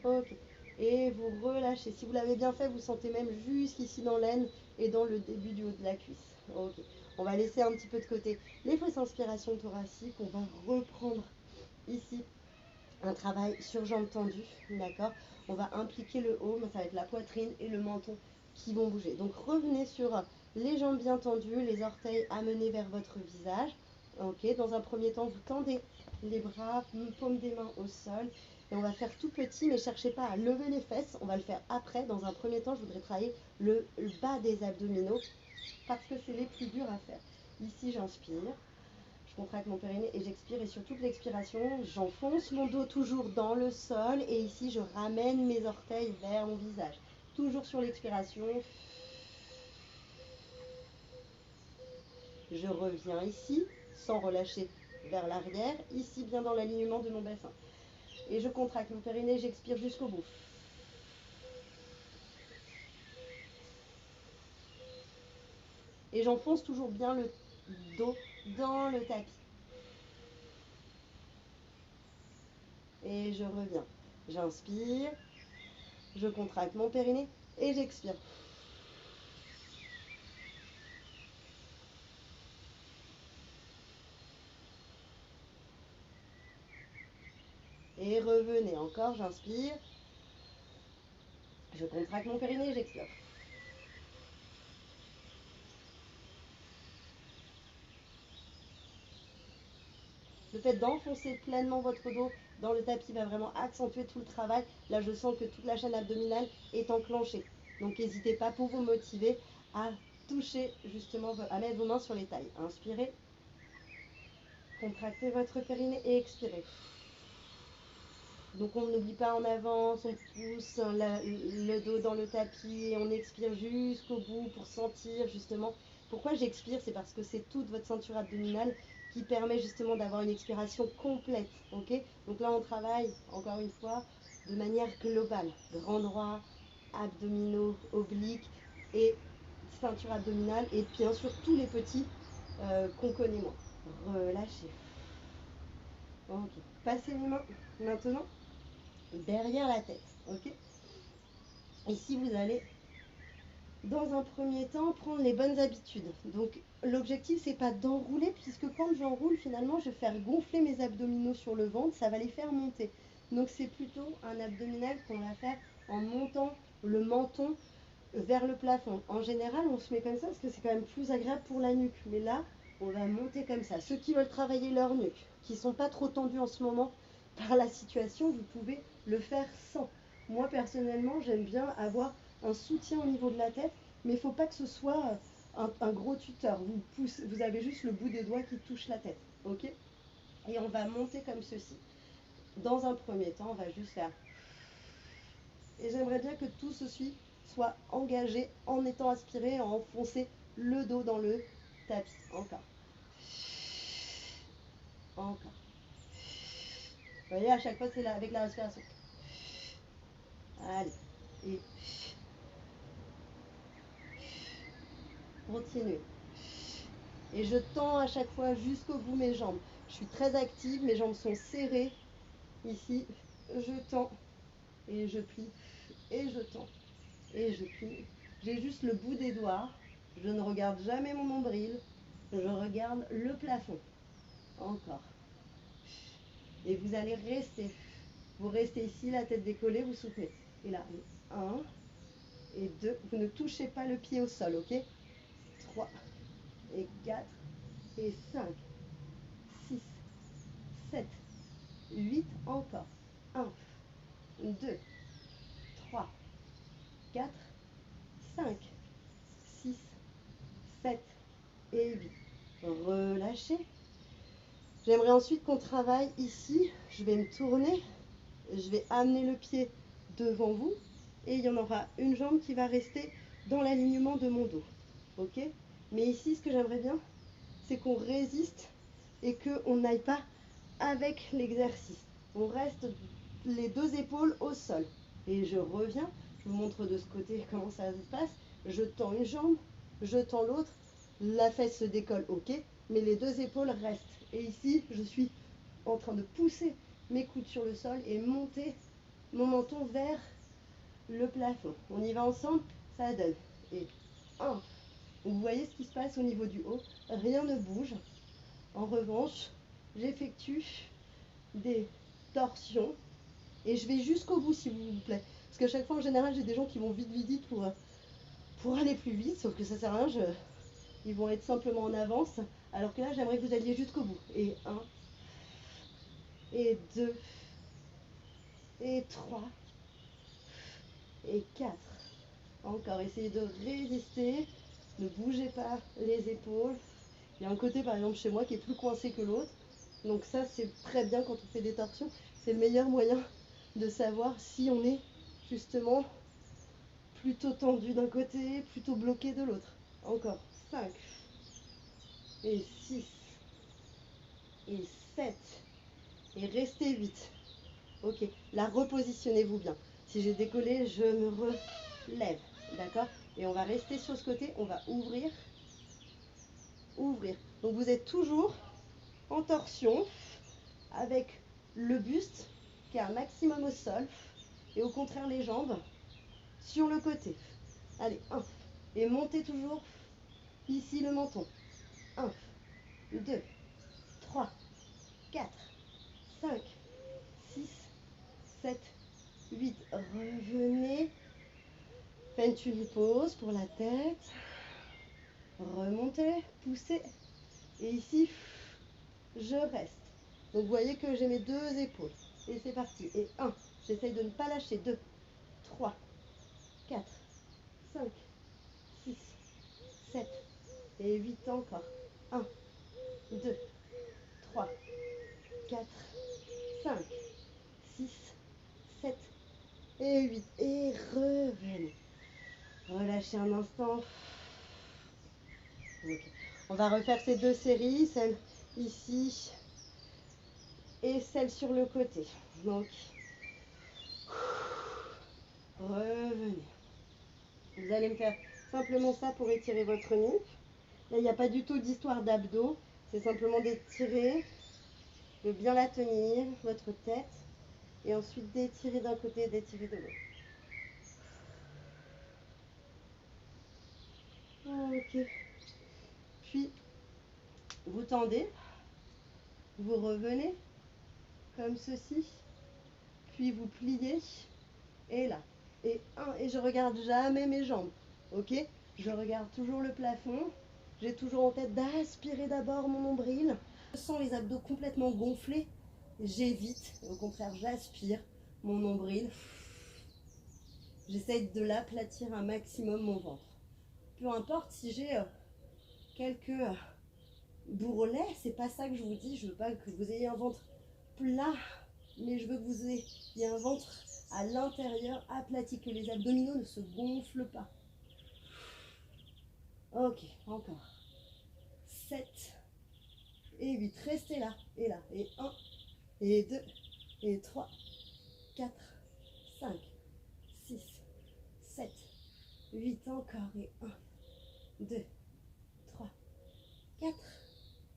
Ok. Et vous relâchez. Si vous l'avez bien fait, vous sentez même jusqu'ici dans l'aine et dans le début du haut de la cuisse. Ok. On va laisser un petit peu de côté les fausses inspirations thoraciques. On va reprendre ici un travail sur jambes tendues. D'accord. On va impliquer le haut, mais ça va être la poitrine et le menton qui vont bouger. Donc revenez sur les jambes bien tendues, les orteils amenés vers votre visage. Ok. Dans un premier temps, vous tendez les bras, paume des mains au sol. Et on va faire tout petit, mais cherchez pas à lever les fesses. On va le faire après. Dans un premier temps, je voudrais travailler le bas des abdominaux parce que c'est les plus durs à faire. Ici, j'inspire. Je contracte mon périnée et j'expire. Et sur toute l'expiration, j'enfonce mon dos toujours dans le sol. Et ici, je ramène mes orteils vers mon visage. Toujours sur l'expiration. Je reviens ici, sans relâcher vers l'arrière. Ici, bien dans l'alignement de mon bassin. Et je contracte mon périnée, j'expire jusqu'au bout. Et j'enfonce toujours bien le dos dans le tapis. Et je reviens. J'inspire, je contracte mon périnée et j'expire. Et revenez encore, j'inspire. Je contracte mon périnée, j'expire. Le fait d'enfoncer pleinement votre dos dans le tapis va vraiment accentuer tout le travail. Là, je sens que toute la chaîne abdominale est enclenchée. Donc, n'hésitez pas pour vous motiver à toucher justement, à mettre vos mains sur les tailles. Inspirez, contractez votre périnée et expirez. Donc on n'oublie pas en avance, on pousse le dos dans le tapis et on expire jusqu'au bout pour sentir justement. Pourquoi j'expire? C'est parce que c'est toute votre ceinture abdominale qui permet justement d'avoir une expiration complète. Ok? Donc là on travaille encore une fois de manière globale. Grand droit, abdominaux, obliques et ceinture abdominale et bien sûr tous les petits qu'on connaît moins. Relâchez. Ok. Passez les mains maintenant derrière la tête, ok? Ici, vous allez, dans un premier temps, prendre les bonnes habitudes. Donc, l'objectif, c'est pas d'enrouler, puisque quand j'enroule, finalement, je vais faire gonfler mes abdominaux sur le ventre, ça va les faire monter. Donc, c'est plutôt un abdominal qu'on va faire en montant le menton vers le plafond. En général, on se met comme ça, parce que c'est quand même plus agréable pour la nuque. Mais là, on va monter comme ça. Ceux qui veulent travailler leur nuque, qui ne sont pas trop tendus en ce moment par la situation, vous pouvez le faire sans. Moi personnellement, j'aime bien avoir un soutien au niveau de la tête, mais il ne faut pas que ce soit un gros tuteur. Vous avez juste le bout des doigts qui touche la tête, ok? Et on va monter comme ceci. Dans un premier temps, on va juste faire. Et j'aimerais bien que tout ceci soit engagé en étant aspiré, à enfoncer le dos dans le tapis. Encore. Encore. Vous voyez, à chaque fois, c'est là, avec la respiration. Allez. Et continuez. Et je tends à chaque fois jusqu'au bout mes jambes. Je suis très active, mes jambes sont serrées. Ici, je tends et je plie et je tends et je plie. J'ai juste le bout des doigts. Je ne regarde jamais mon nombril. Je regarde le plafond. Encore. Et vous allez rester. Vous restez ici, la tête décollée, vous soutenez. Et là, 1 et 2. Vous ne touchez pas le pied au sol, ok? 3 et 4 et 5, 6, 7, 8, encore. 1, 2, 3, 4, 5, 6, 7 et 8. Relâchez. J'aimerais ensuite qu'on travaille ici. Je vais me tourner. Je vais amener le pied devant vous. Et il y en aura une jambe qui va rester dans l'alignement de mon dos. Ok? Mais ici, ce que j'aimerais bien, c'est qu'on résiste et qu'on n'aille pas avec l'exercice. On reste les deux épaules au sol. Et je reviens, je vous montre de ce côté comment ça se passe. Je tends une jambe, je tends l'autre, la fesse se décolle, ok, mais les deux épaules restent. Et ici, je suis en train de pousser mes coudes sur le sol et monter mon menton vers le plafond. On y va ensemble, ça donne. Et 1. Vous voyez ce qui se passe au niveau du haut, rien ne bouge. En revanche, j'effectue des torsions et je vais jusqu'au bout s'il vous plaît. Parce qu'à chaque fois en général j'ai des gens qui vont vite pour aller plus vite, sauf que ça sert à rien, ils vont être simplement en avance. Alors que là j'aimerais que vous alliez jusqu'au bout. Et 1, et 2, et 3, et 4. Encore, essayez de résister, ne bougez pas les épaules. Il y a un côté par exemple chez moi qui est plus coincé que l'autre. Donc ça c'est très bien quand on fait des torsions. C'est le meilleur moyen de savoir si on est justement plutôt tendu d'un côté, plutôt bloqué de l'autre. Encore 5 et 6 et 7 et restez 8. Ok, là repositionnez-vous bien. Si j'ai décollé, je me relève. D'accord? Et on va rester sur ce côté, on va ouvrir. Ouvrir. Donc vous êtes toujours en torsion avec le buste qui est un maximum au sol et au contraire les jambes sur le côté. Allez, 1. Et montez toujours ici le menton. 1, 2, 3, 4, 5, 6, 7, 8. Revenez. Faites une pause pour la tête. Remontez, poussez. Et ici, je reste. Donc vous voyez que j'ai mes deux épaules. Et c'est parti. Et 1. J'essaye de ne pas lâcher. 2, 3, 4, 5, 6, 7 et 8 encore. 1, 2, 3, 4, 5, 6, 7 et 8. Et revenez. Relâchez un instant. Okay. On va refaire ces deux séries, celle ici et celle sur le côté. Donc, revenez. Vous allez me faire simplement ça pour étirer votre nuque. Là, il n'y a pas du tout d'histoire d'abdos. C'est simplement d'étirer, de bien la tenir, votre tête. Et ensuite d'étirer d'un côté et d'étirer de l'autre. Ok. Puis, vous tendez. Vous revenez comme ceci. Puis vous pliez. Et là. Et 1. Et je regarde jamais mes jambes. Ok? Je regarde toujours le plafond. J'ai toujours en tête d'aspirer d'abord mon nombril. Je sens les abdos complètement gonflés. J'évite. Au contraire, j'aspire mon nombril. J'essaye de l'aplatir un maximum mon ventre. Peu importe si j'ai quelques bourrelets, c'est pas ça que je vous dis. Je veux pas que vous ayez un ventre plat, mais je veux que vous ayez un ventre à l'intérieur aplati, que les abdominaux ne se gonflent pas. Ok, encore. 7 et 8. Restez là et là. Et 1 et 2 et 3, 4, 5, 6, 7, 8 encore. Et 1, 2, 3, 4,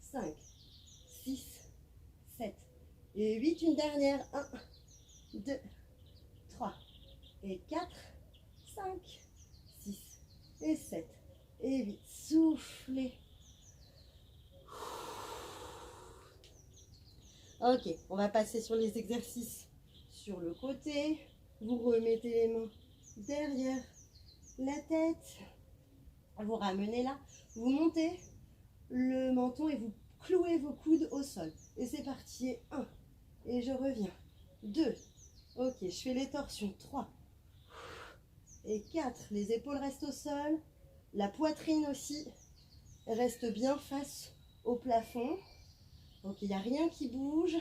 5, 6, 7 et 8. Une dernière. 1, 2, 3 et 4, 5, 6 et 7 et 8. Soufflez. Ok, on va passer sur les exercices sur le côté. Vous remettez les mains derrière la tête. Vous ramenez là. Vous montez le menton et vous clouez vos coudes au sol. Et c'est parti. Et 1. Et je reviens. 2. Ok, je fais les torsions. 3. Et 4. Les épaules restent au sol. La poitrine aussi reste bien face au plafond. Donc il n'y a rien qui bouge,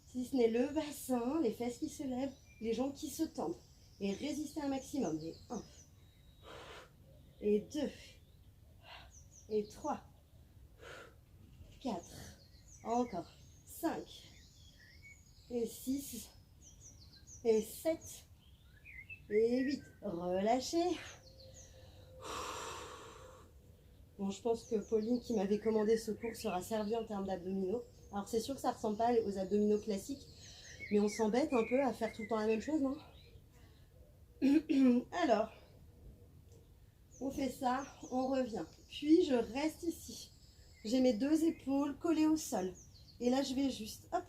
si ce n'est le bassin, les fesses qui se lèvent, les jambes qui se tendent. Et résistez un maximum. Et 1, et 2, et 3, 4, encore 5, et 6, et 7, et 8. Relâchez. Bon, je pense que Pauline qui m'avait commandé ce cours sera servie en termes d'abdominaux. Alors c'est sûr que ça ne ressemble pas aux abdominaux classiques, mais on s'embête un peu à faire tout le temps la même chose, non? Alors, on fait ça, on revient. Puis je reste ici. J'ai mes deux épaules collées au sol. Et là, je vais juste, hop,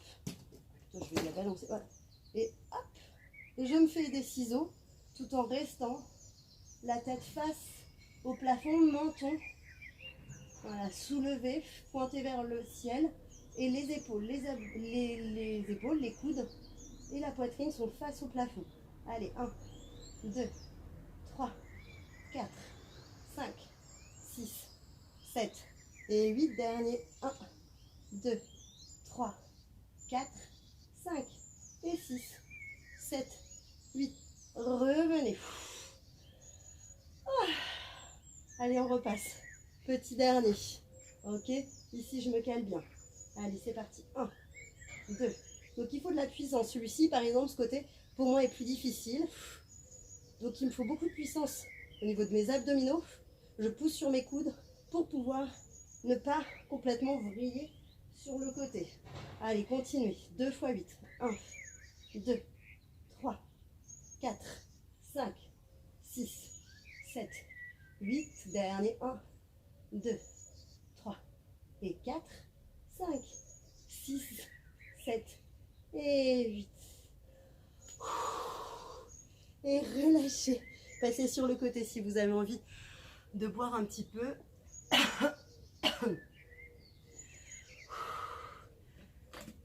je vais la balancer, voilà. Et hop, et je me fais des ciseaux tout en restant la tête face au plafond, menton. Voilà, soulevé, pointé vers le ciel. Et les épaules, les épaules, les coudes et la poitrine sont face au plafond. Allez, 1, 2, 3, 4, 5, 6, 7 et 8. Dernier. 1, 2, 3, 4, 5 et 6, 7, 8. Revenez. Ah. Allez, on repasse. Petit dernier. Ok, ici je me cale bien. Allez, c'est parti. 1, 2. Donc il faut de la puissance. Celui-ci, par exemple, ce côté, pour moi, est plus difficile. Donc il me faut beaucoup de puissance au niveau de mes abdominaux. Je pousse sur mes coudes pour pouvoir ne pas complètement vriller sur le côté. Allez, continuez. 2 x 8. 1, 2, 3, 4, 5, 6, 7, 8. Dernier. 1, 2, 3 et 4, 5, 6, 7 et 8. Et relâchez. Passez sur le côté si vous avez envie de boire un petit peu.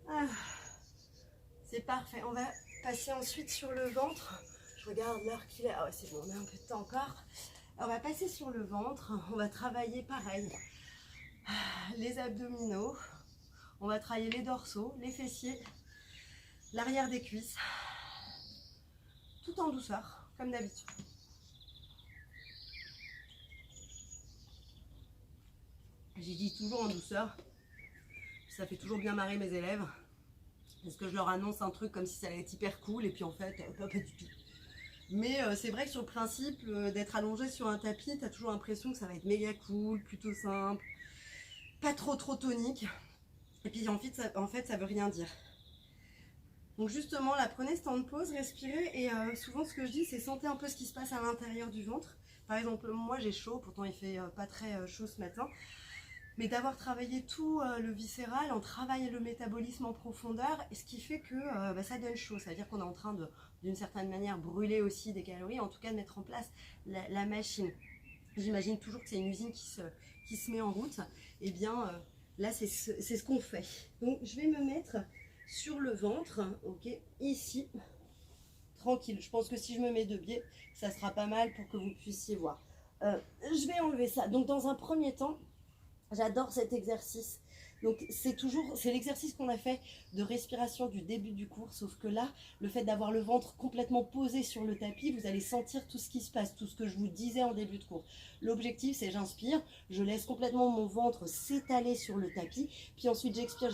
Ah, c'est parfait. On va passer ensuite sur le ventre. Je regarde l'heure qu'il est. Ah ouais, c'est bon, on a un peu de temps encore. On va passer sur le ventre. On va travailler pareil. Les abdominaux. On va travailler les dorsaux, les fessiers, l'arrière des cuisses. Tout en douceur, comme d'habitude. J'ai dit toujours en douceur. Ça fait toujours bien marrer mes élèves. Parce que je leur annonce un truc comme si ça allait être hyper cool. Et puis en fait, pas du tout. Mais c'est vrai que sur le principe d'être allongé sur un tapis, tu as toujours l'impression que ça va être méga cool, plutôt simple. Pas trop tonique. Et puis en fait, ça veut rien dire. Donc justement, là, prenez ce temps de pause, respirez. Et souvent, ce que je dis, c'est sentez un peu ce qui se passe à l'intérieur du ventre. Par exemple, moi, j'ai chaud. Pourtant, il fait pas très chaud ce matin. Mais d'avoir travaillé tout le viscéral, on travaille le métabolisme en profondeur, ce qui fait que ça donne chaud. Ça veut dire qu'on est en train de, d'une certaine manière, brûler aussi des calories, en tout cas de mettre en place la machine. J'imagine toujours que c'est une usine qui se met en route. Et bien là, c'est ce qu'on fait. Donc, je vais me mettre sur le ventre, ok, ici, tranquille. Je pense que si je me mets de biais, ça sera pas mal pour que vous puissiez voir. Je vais enlever ça. Donc, dans un premier temps, j'adore cet exercice. Donc c'est l'exercice qu'on a fait de respiration du début du cours, sauf que là, le fait d'avoir le ventre complètement posé sur le tapis, vous allez sentir tout ce qui se passe, tout ce que je vous disais en début de cours. L'objectif, c'est j'inspire, je laisse complètement mon ventre s'étaler sur le tapis, puis ensuite j'expire,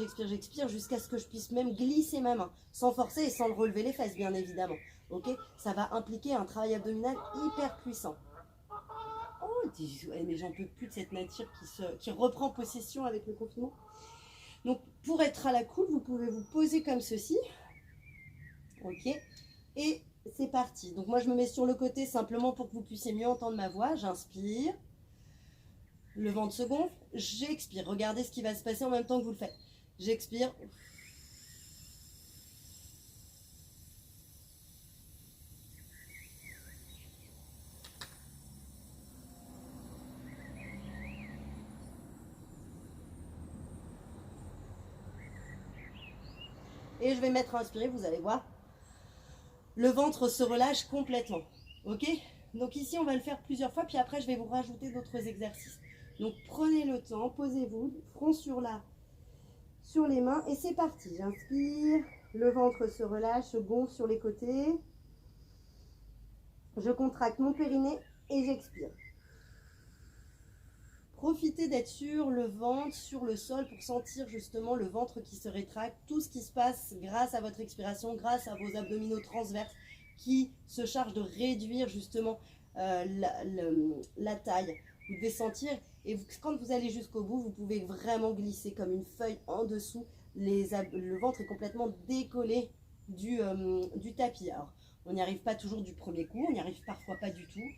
jusqu'à ce que je puisse même glisser ma main, sans forcer et sans le relever les fesses, bien évidemment. Ok, ça va impliquer un travail abdominal hyper puissant. Oh, mais j'en peux plus de cette nature qui reprend possession avec le confinement. Donc, pour être à la cool, vous pouvez vous poser comme ceci. Ok. Et c'est parti. Donc, moi, je me mets sur le côté simplement pour que vous puissiez mieux entendre ma voix. J'inspire. Le ventre se gonfle. J'expire. Regardez ce qui va se passer en même temps que vous le faites. J'expire. Et je vais mettre à inspirer, vous allez voir. Le ventre se relâche complètement. Ok? Donc ici, on va le faire plusieurs fois, puis après, je vais vous rajouter d'autres exercices. Donc prenez le temps, posez-vous, front sur les mains, et c'est parti. J'inspire, le ventre se relâche, se gonfle sur les côtés. Je contracte mon périnée et j'expire. Profitez d'être sur le ventre, sur le sol, pour sentir justement le ventre qui se rétracte, tout ce qui se passe grâce à votre expiration, grâce à vos abdominaux transverses qui se chargent de réduire justement la taille. Vous devez sentir, et quand vous allez jusqu'au bout, vous pouvez vraiment glisser comme une feuille en dessous. Le ventre est complètement décollé du tapis. Alors, on n'y arrive pas toujours du premier coup, on n'y arrive parfois pas du tout,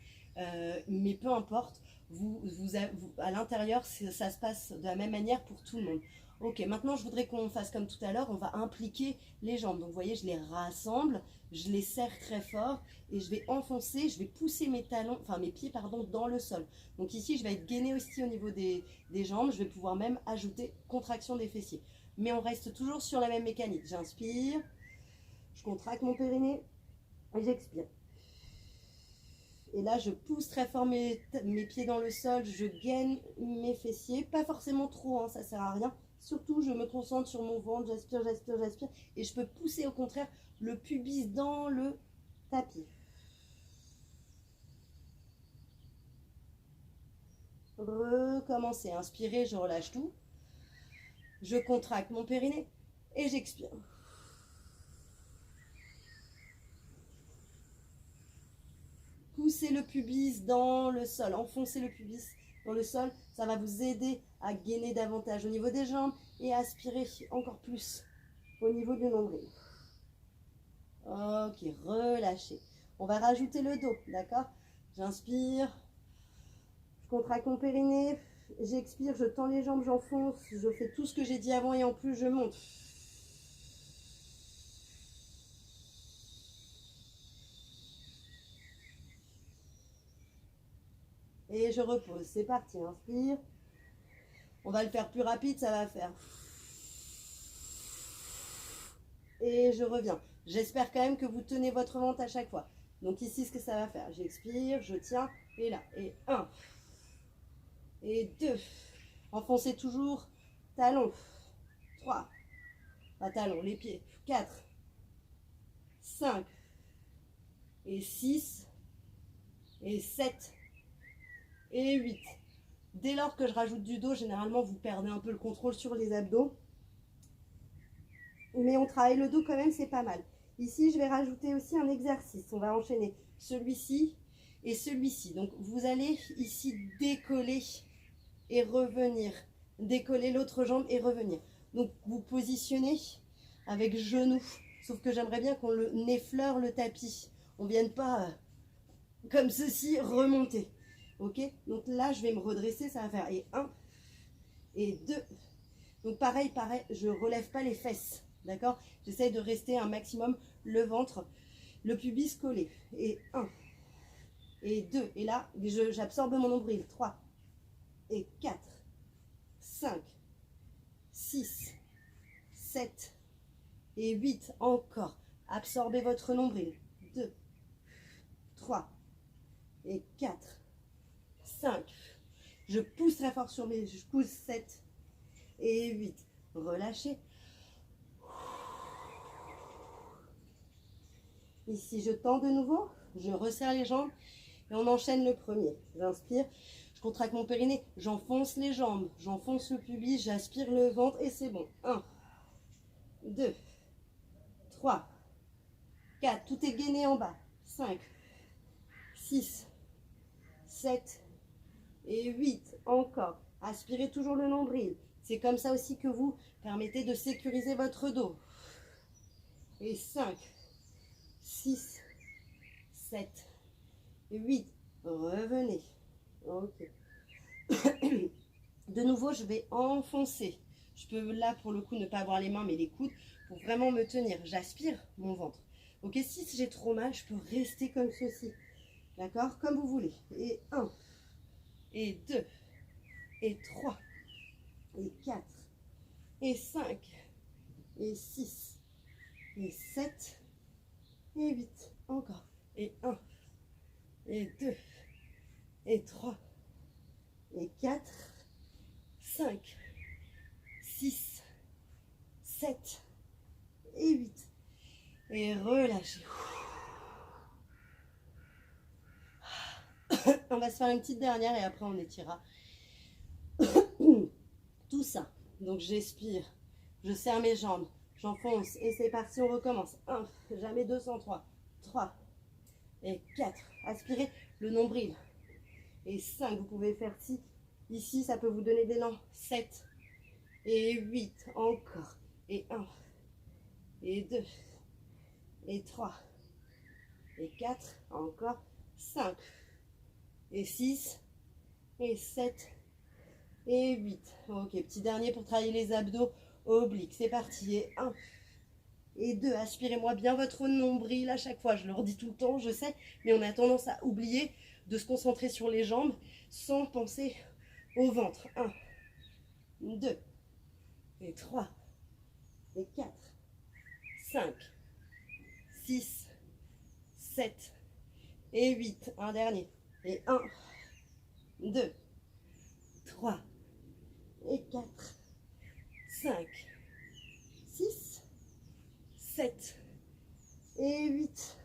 mais peu importe, à l'intérieur, ça se passe de la même manière pour tout le monde. Ok, maintenant je voudrais qu'on fasse comme tout à l'heure, on va impliquer les jambes. Donc vous voyez, je les rassemble, je les serre très fort et je vais enfoncer, je vais pousser mes pieds dans le sol. Donc ici, je vais être gainée aussi au niveau des jambes, je vais pouvoir même ajouter contraction des fessiers. Mais on reste toujours sur la même mécanique. J'inspire, je contracte mon périnée et j'expire. Et là, je pousse très fort mes pieds dans le sol, je gaine mes fessiers. Pas forcément trop, hein, ça ne sert à rien. Surtout, je me concentre sur mon ventre, j'aspire, j'aspire, j'aspire. Et je peux pousser au contraire le pubis dans le tapis. Recommencer. Inspirez, je relâche tout. Je contracte mon périnée et j'expire. Poussez le pubis dans le sol, enfoncez le pubis dans le sol, ça va vous aider à gainer davantage au niveau des jambes et à aspirer encore plus au niveau du nombril. Ok, relâchez. On va rajouter le dos, d'accord? J'inspire, je contracte mon périnée, j'expire, je tends les jambes, j'enfonce, je fais tout ce que j'ai dit avant et en plus je monte. Et je repose, c'est parti, inspire. On va le faire plus rapide, ça va faire. Et je reviens. J'espère quand même que vous tenez votre ventre à chaque fois. Donc ici, ce que ça va faire, j'expire, je tiens, et là, et 1, et 2. Enfoncez toujours, talon, 3, pas talon, les pieds, 4, 5, et 6, et 7, et 8. Dès lors que je rajoute du dos, généralement, vous perdez un peu le contrôle sur les abdos. Mais on travaille le dos quand même, c'est pas mal. Ici, je vais rajouter aussi un exercice. On va enchaîner celui-ci et celui-ci. Donc, vous allez ici décoller et revenir. Décoller l'autre jambe et revenir. Donc, vous positionnez avec genou. Sauf que j'aimerais bien qu'on effleure le tapis. On ne vienne pas comme ceci remonter. Ok? Donc là, je vais me redresser. Ça va faire et 1 et 2. Donc pareil, je ne relève pas les fesses. D'accord? J'essaie de rester un maximum le ventre, le pubis collé. Et 1, et 2. Et là, j'absorbe mon nombril. 3, et 4, 5, 6, 7, et 8. Encore. Absorbez votre nombril. 2, 3, et 4, 5. Je pousse très fort sur mes... Je pousse 7, et 8. Relâchez. Ici, je tends de nouveau, je resserre les jambes et on enchaîne le premier. J'inspire, je contracte mon périnée, j'enfonce les jambes, j'enfonce le pubis, j'aspire le ventre et c'est bon. 1, 2, 3, 4, tout est gainé en bas. 5, 6, 7 et 8. Encore. Aspirez toujours le nombril. C'est comme ça aussi que vous permettez de sécuriser votre dos. Et 5, 6, 7, 8. Revenez. Ok. De nouveau, je vais enfoncer. Je peux là, pour le coup, ne pas avoir les mains, mais les coudes, pour vraiment me tenir. J'aspire mon ventre. Ok, si j'ai trop mal, je peux rester comme ceci. D'accord? Comme vous voulez. Et 1, et 2, et 3, et 4, et 5, et 6, et 7, et 8. Encore. Et 1, et 2, et 3, et 4, 5, 6, 7, et 8. Et relâchez. On va se faire une petite dernière et après on étirera ça. Donc j'expire, je serre mes jambes, j'enfonce et c'est parti, on recommence. 1, jamais 203, 3 et 4. Aspirez le nombril. Et 5, vous pouvez faire 6. Ici, ça peut vous donner des l'élan. 7 et 8, encore. Et 1 et 2 et 3 et 4, encore. 5 et 6 et 7 et 8. Ok, petit dernier pour travailler les abdos obliques. C'est parti. Et 1 et 2. Aspirez-moi bien votre nombril à chaque fois. Je le redis tout le temps, je sais, mais on a tendance à oublier de se concentrer sur les jambes sans penser au ventre. 1, 2 et 3 et 4, 5, 6, 7 et 8. Un dernier. Et 1, 2, 3 et 4, 5, 6, 7 et 8.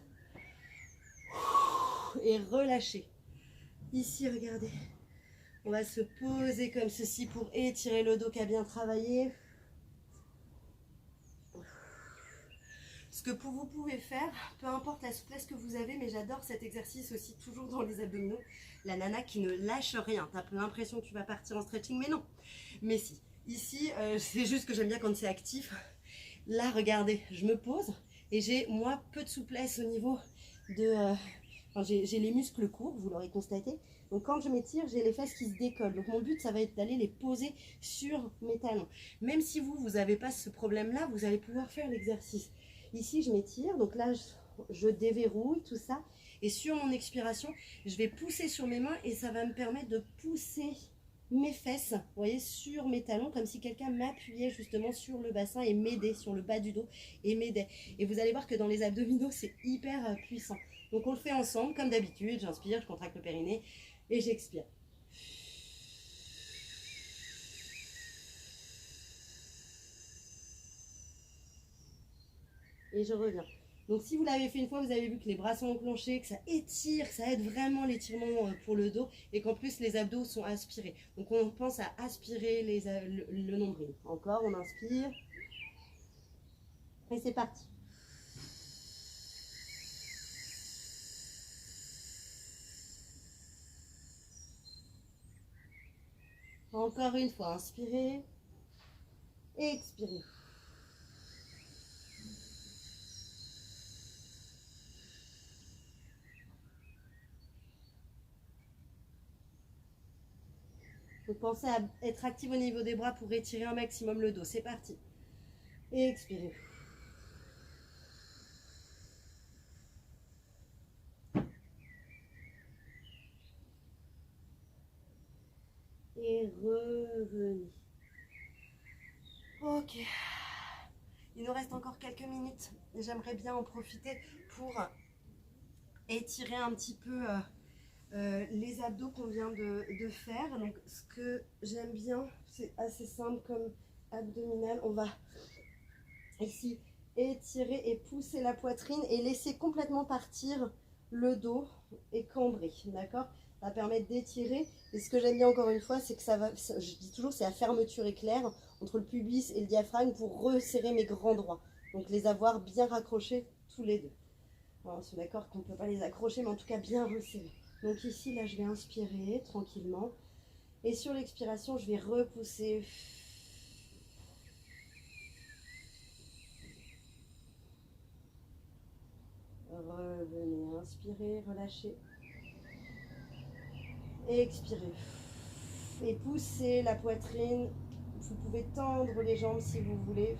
Et relâchez. Ici, regardez. On va se poser comme ceci pour étirer le dos qui a bien travaillé. Ce que vous pouvez faire, peu importe la souplesse que vous avez, mais j'adore cet exercice aussi, toujours dans les abdominaux. La nana qui ne lâche rien. Tu as l'impression que tu vas partir en stretching, mais non. Mais si. Ici, c'est juste que j'aime bien quand c'est actif. Là, regardez, je me pose et j'ai, moi, peu de souplesse au niveau de... j'ai les muscles courts, vous l'aurez constaté. Donc quand je m'étire, j'ai les fesses qui se décollent. Donc mon but, ça va être d'aller les poser sur mes talons. Même si vous n'avez pas ce problème-là, vous allez pouvoir faire l'exercice. Ici, je m'étire. Donc là, je déverrouille tout ça. Et sur mon expiration, je vais pousser sur mes mains et ça va me permettre de pousser mes fesses, vous voyez, sur mes talons, comme si quelqu'un m'appuyait justement sur le bassin et m'aidait, sur le bas du dos et m'aidait. Et vous allez voir que dans les abdominaux, c'est hyper puissant. Donc on le fait ensemble, comme d'habitude. J'inspire, je contracte le périnée et j'expire. Et je reviens. Donc si vous l'avez fait une fois, vous avez vu que les bras sont enclenchés, que ça étire, que ça aide vraiment l'étirement pour le dos et qu'en plus les abdos sont aspirés. Donc on pense à aspirer le nombril. Encore, on inspire. Et c'est parti. Encore une fois, inspirez et expirez. Donc pensez à être actif au niveau des bras pour étirer un maximum le dos. C'est parti. Et expirez. Et revenez. Ok. Il nous reste encore quelques minutes. J'aimerais bien en profiter pour étirer un petit peu les abdos qu'on vient de faire. Donc ce que j'aime bien, c'est assez simple comme abdominal. On va ici étirer et pousser la poitrine et laisser complètement partir le dos et cambrer, d'accord? Ça va permettre d'étirer. Et ce que j'aime bien encore une fois, c'est que ça va, je dis toujours, c'est la fermeture éclair entre le pubis et le diaphragme pour resserrer mes grands droits. Donc les avoir bien raccrochés tous les deux. Alors, on est d'accord qu'on ne peut pas les accrocher, mais en tout cas bien resserrés. Donc ici, là, je vais inspirer tranquillement. Et sur l'expiration, je vais repousser. Revenez, inspirez, relâchez. Et expirez. Et poussez la poitrine. Vous pouvez tendre les jambes si vous voulez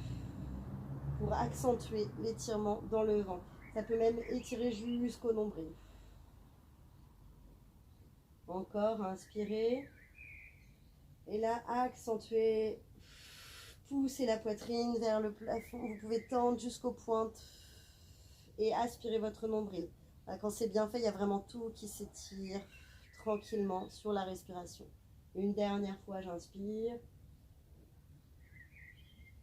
pour accentuer l'étirement dans le ventre. Ça peut même étirer jusqu'au nombril. Encore, inspirez. Et là, accentuez. Poussez la poitrine vers le plafond. Vous pouvez tendre jusqu'aux pointes. Et aspirez votre nombril. Là, quand c'est bien fait, il y a vraiment tout qui s'étire tranquillement sur la respiration. Une dernière fois, j'inspire.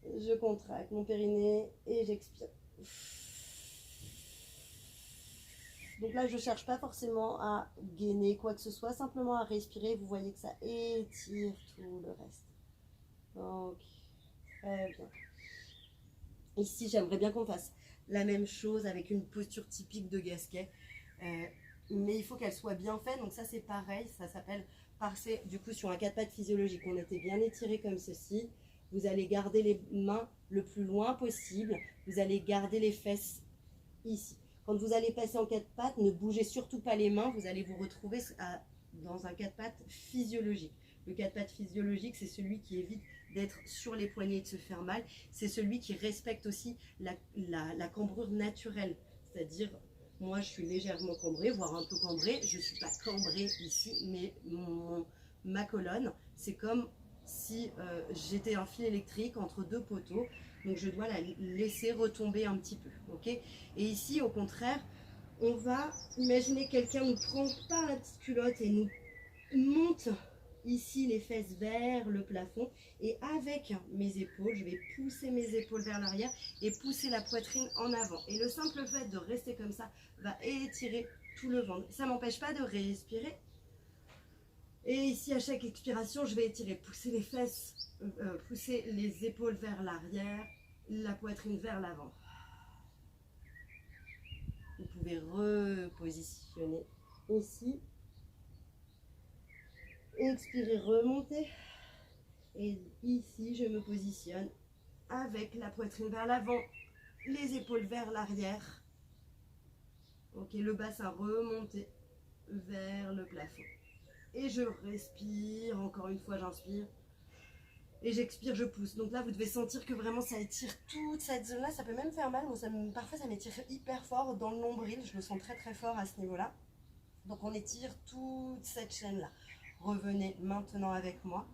Je contracte mon périnée et j'expire. Donc là, je ne cherche pas forcément à gainer quoi que ce soit, simplement à respirer. Vous voyez que ça étire tout le reste. Ok, très bien. Ici, j'aimerais bien qu'on fasse la même chose avec une posture typique de gasquet. Mais il faut qu'elle soit bien faite. Donc ça, c'est pareil. Ça s'appelle passer du coup sur un 4 pattes physiologique. On était bien étiré comme ceci. Vous allez garder les mains le plus loin possible. Vous allez garder les fesses ici. Quand vous allez passer en 4 pattes, ne bougez surtout pas les mains. Vous allez vous retrouver dans un 4 pattes physiologique. Le 4 pattes physiologique, c'est celui qui évite d'être sur les poignets et de se faire mal. C'est celui qui respecte aussi la cambrure naturelle. C'est-à-dire, moi je suis légèrement cambrée, voire un peu cambrée. Je ne suis pas cambrée ici, mais ma colonne, c'est comme si j'étais un fil électrique entre deux poteaux. Donc je dois la laisser retomber un petit peu. Okay, et ici, au contraire, on va imaginer quelqu'un nous prend par la petite culotte et nous monte ici les fesses vers le plafond, et avec mes épaules, je vais pousser mes épaules vers l'arrière et pousser la poitrine en avant. Et le simple fait de rester comme ça va étirer tout le ventre. Ça ne m'empêche pas de respirer. Et ici, à chaque expiration, je vais étirer, pousser les fesses, pousser les épaules vers l'arrière, la poitrine vers l'avant. Vous pouvez repositionner ici. Expirez, remontez. Et ici, je me positionne avec la poitrine vers l'avant, les épaules vers l'arrière. Ok, le bassin remonté vers le plafond. Et je respire, encore une fois j'inspire. Et j'expire, je pousse. Donc là, vous devez sentir que vraiment ça étire toute cette zone-là. Ça peut même faire mal. Moi, parfois, ça m'étire hyper fort dans le nombril. Je le sens très très fort à ce niveau-là. Donc on étire toute cette chaîne-là. Revenez maintenant avec moi.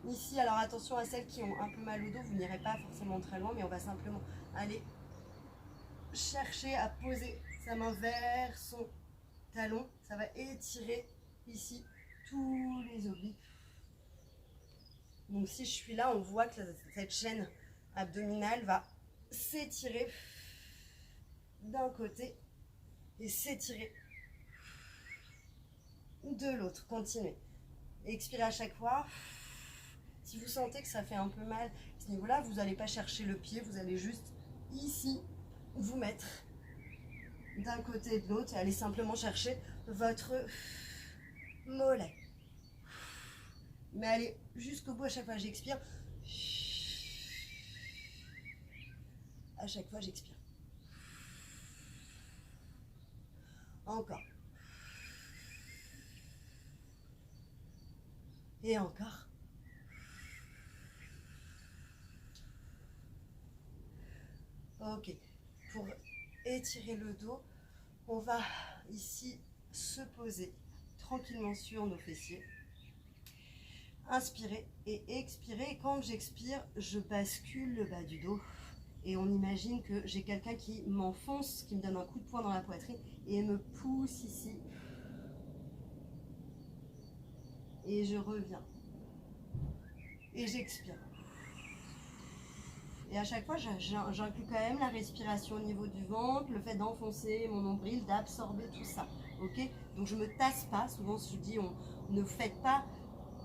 Ici, alors attention à celles qui ont un peu mal au dos. Vous n'irez pas forcément très loin, mais on va simplement aller chercher à poser sa main vers son talon. Ça va étirer ici tous les obliques. Donc si je suis là, on voit que cette chaîne abdominale va s'étirer d'un côté et s'étirer de l'autre. Continuez. Expirez à chaque fois. Si vous sentez que ça fait un peu mal à ce niveau-là, vous n'allez pas chercher le pied, vous allez juste ici vous mettre d'un côté et de l'autre et aller simplement chercher votre mollet. Mais allez jusqu'au bout à chaque fois, j'expire. À chaque fois, j'expire. Encore. Et encore. Ok. Pour étirer le dos, on va ici se poser tranquillement sur nos fessiers. Inspirez et expirez. Et quand j'expire, je bascule le bas du dos. Et on imagine que j'ai quelqu'un qui m'enfonce, qui me donne un coup de poing dans la poitrine et me pousse ici. Et je reviens. Et j'expire. Et à chaque fois, j'inclus quand même la respiration au niveau du ventre, le fait d'enfoncer mon nombril, d'absorber tout ça. Ok? Donc je ne me tasse pas. Souvent, je dis, ne faites pas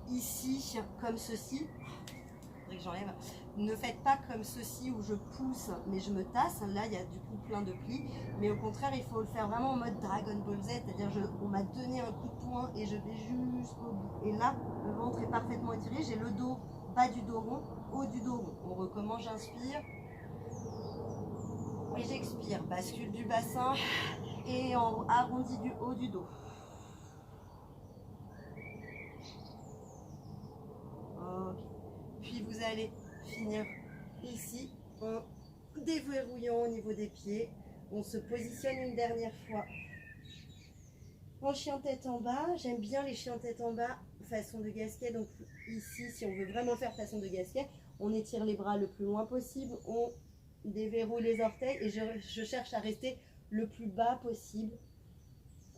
ici comme ceci. Que j'enlève. Ne faites pas comme ceci où je pousse mais je me tasse. Là il y a du coup plein de plis, mais au contraire il faut le faire vraiment en mode Dragon Ball Z, c'est-à-dire on m'a donné un coup de poing et je vais jusqu'au bout. Et là le ventre est parfaitement étiré, j'ai le dos, bas du dos rond, haut du dos rond. On recommence, j'inspire et j'expire, bascule du bassin et arrondi du haut du dos. Ok. Puis vous allez finir ici en déverrouillant au niveau des pieds. On se positionne une dernière fois en chien tête en bas. J'aime bien les chiens tête en bas façon de gasquet. Donc ici, si on veut vraiment faire façon de gasquet, on étire les bras le plus loin possible, on déverrouille les orteils et je cherche à rester le plus bas possible.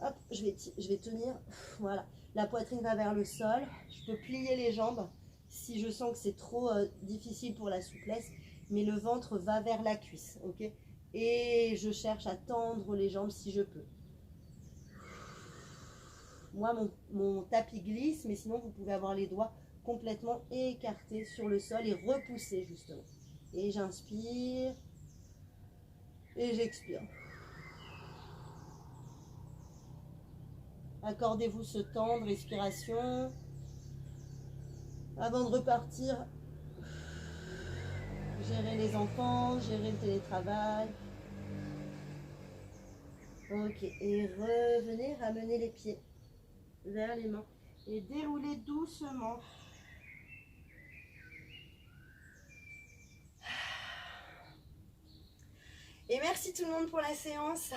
Hop, je vais tenir, voilà, la poitrine va vers le sol. Je peux plier les jambes si je sens que c'est trop difficile pour la souplesse, mais le ventre va vers la cuisse, ok? Et je cherche à tendre les jambes si je peux. Moi, mon tapis glisse, mais sinon, vous pouvez avoir les doigts complètement écarté sur le sol et repoussé justement. Et j'inspire et j'expire. Accordez-vous ce temps de respiration avant de repartir. Gérer les enfants, gérer le télétravail. Ok, et revenez ramener les pieds vers les mains et déroulez doucement. Et merci tout le monde pour la séance.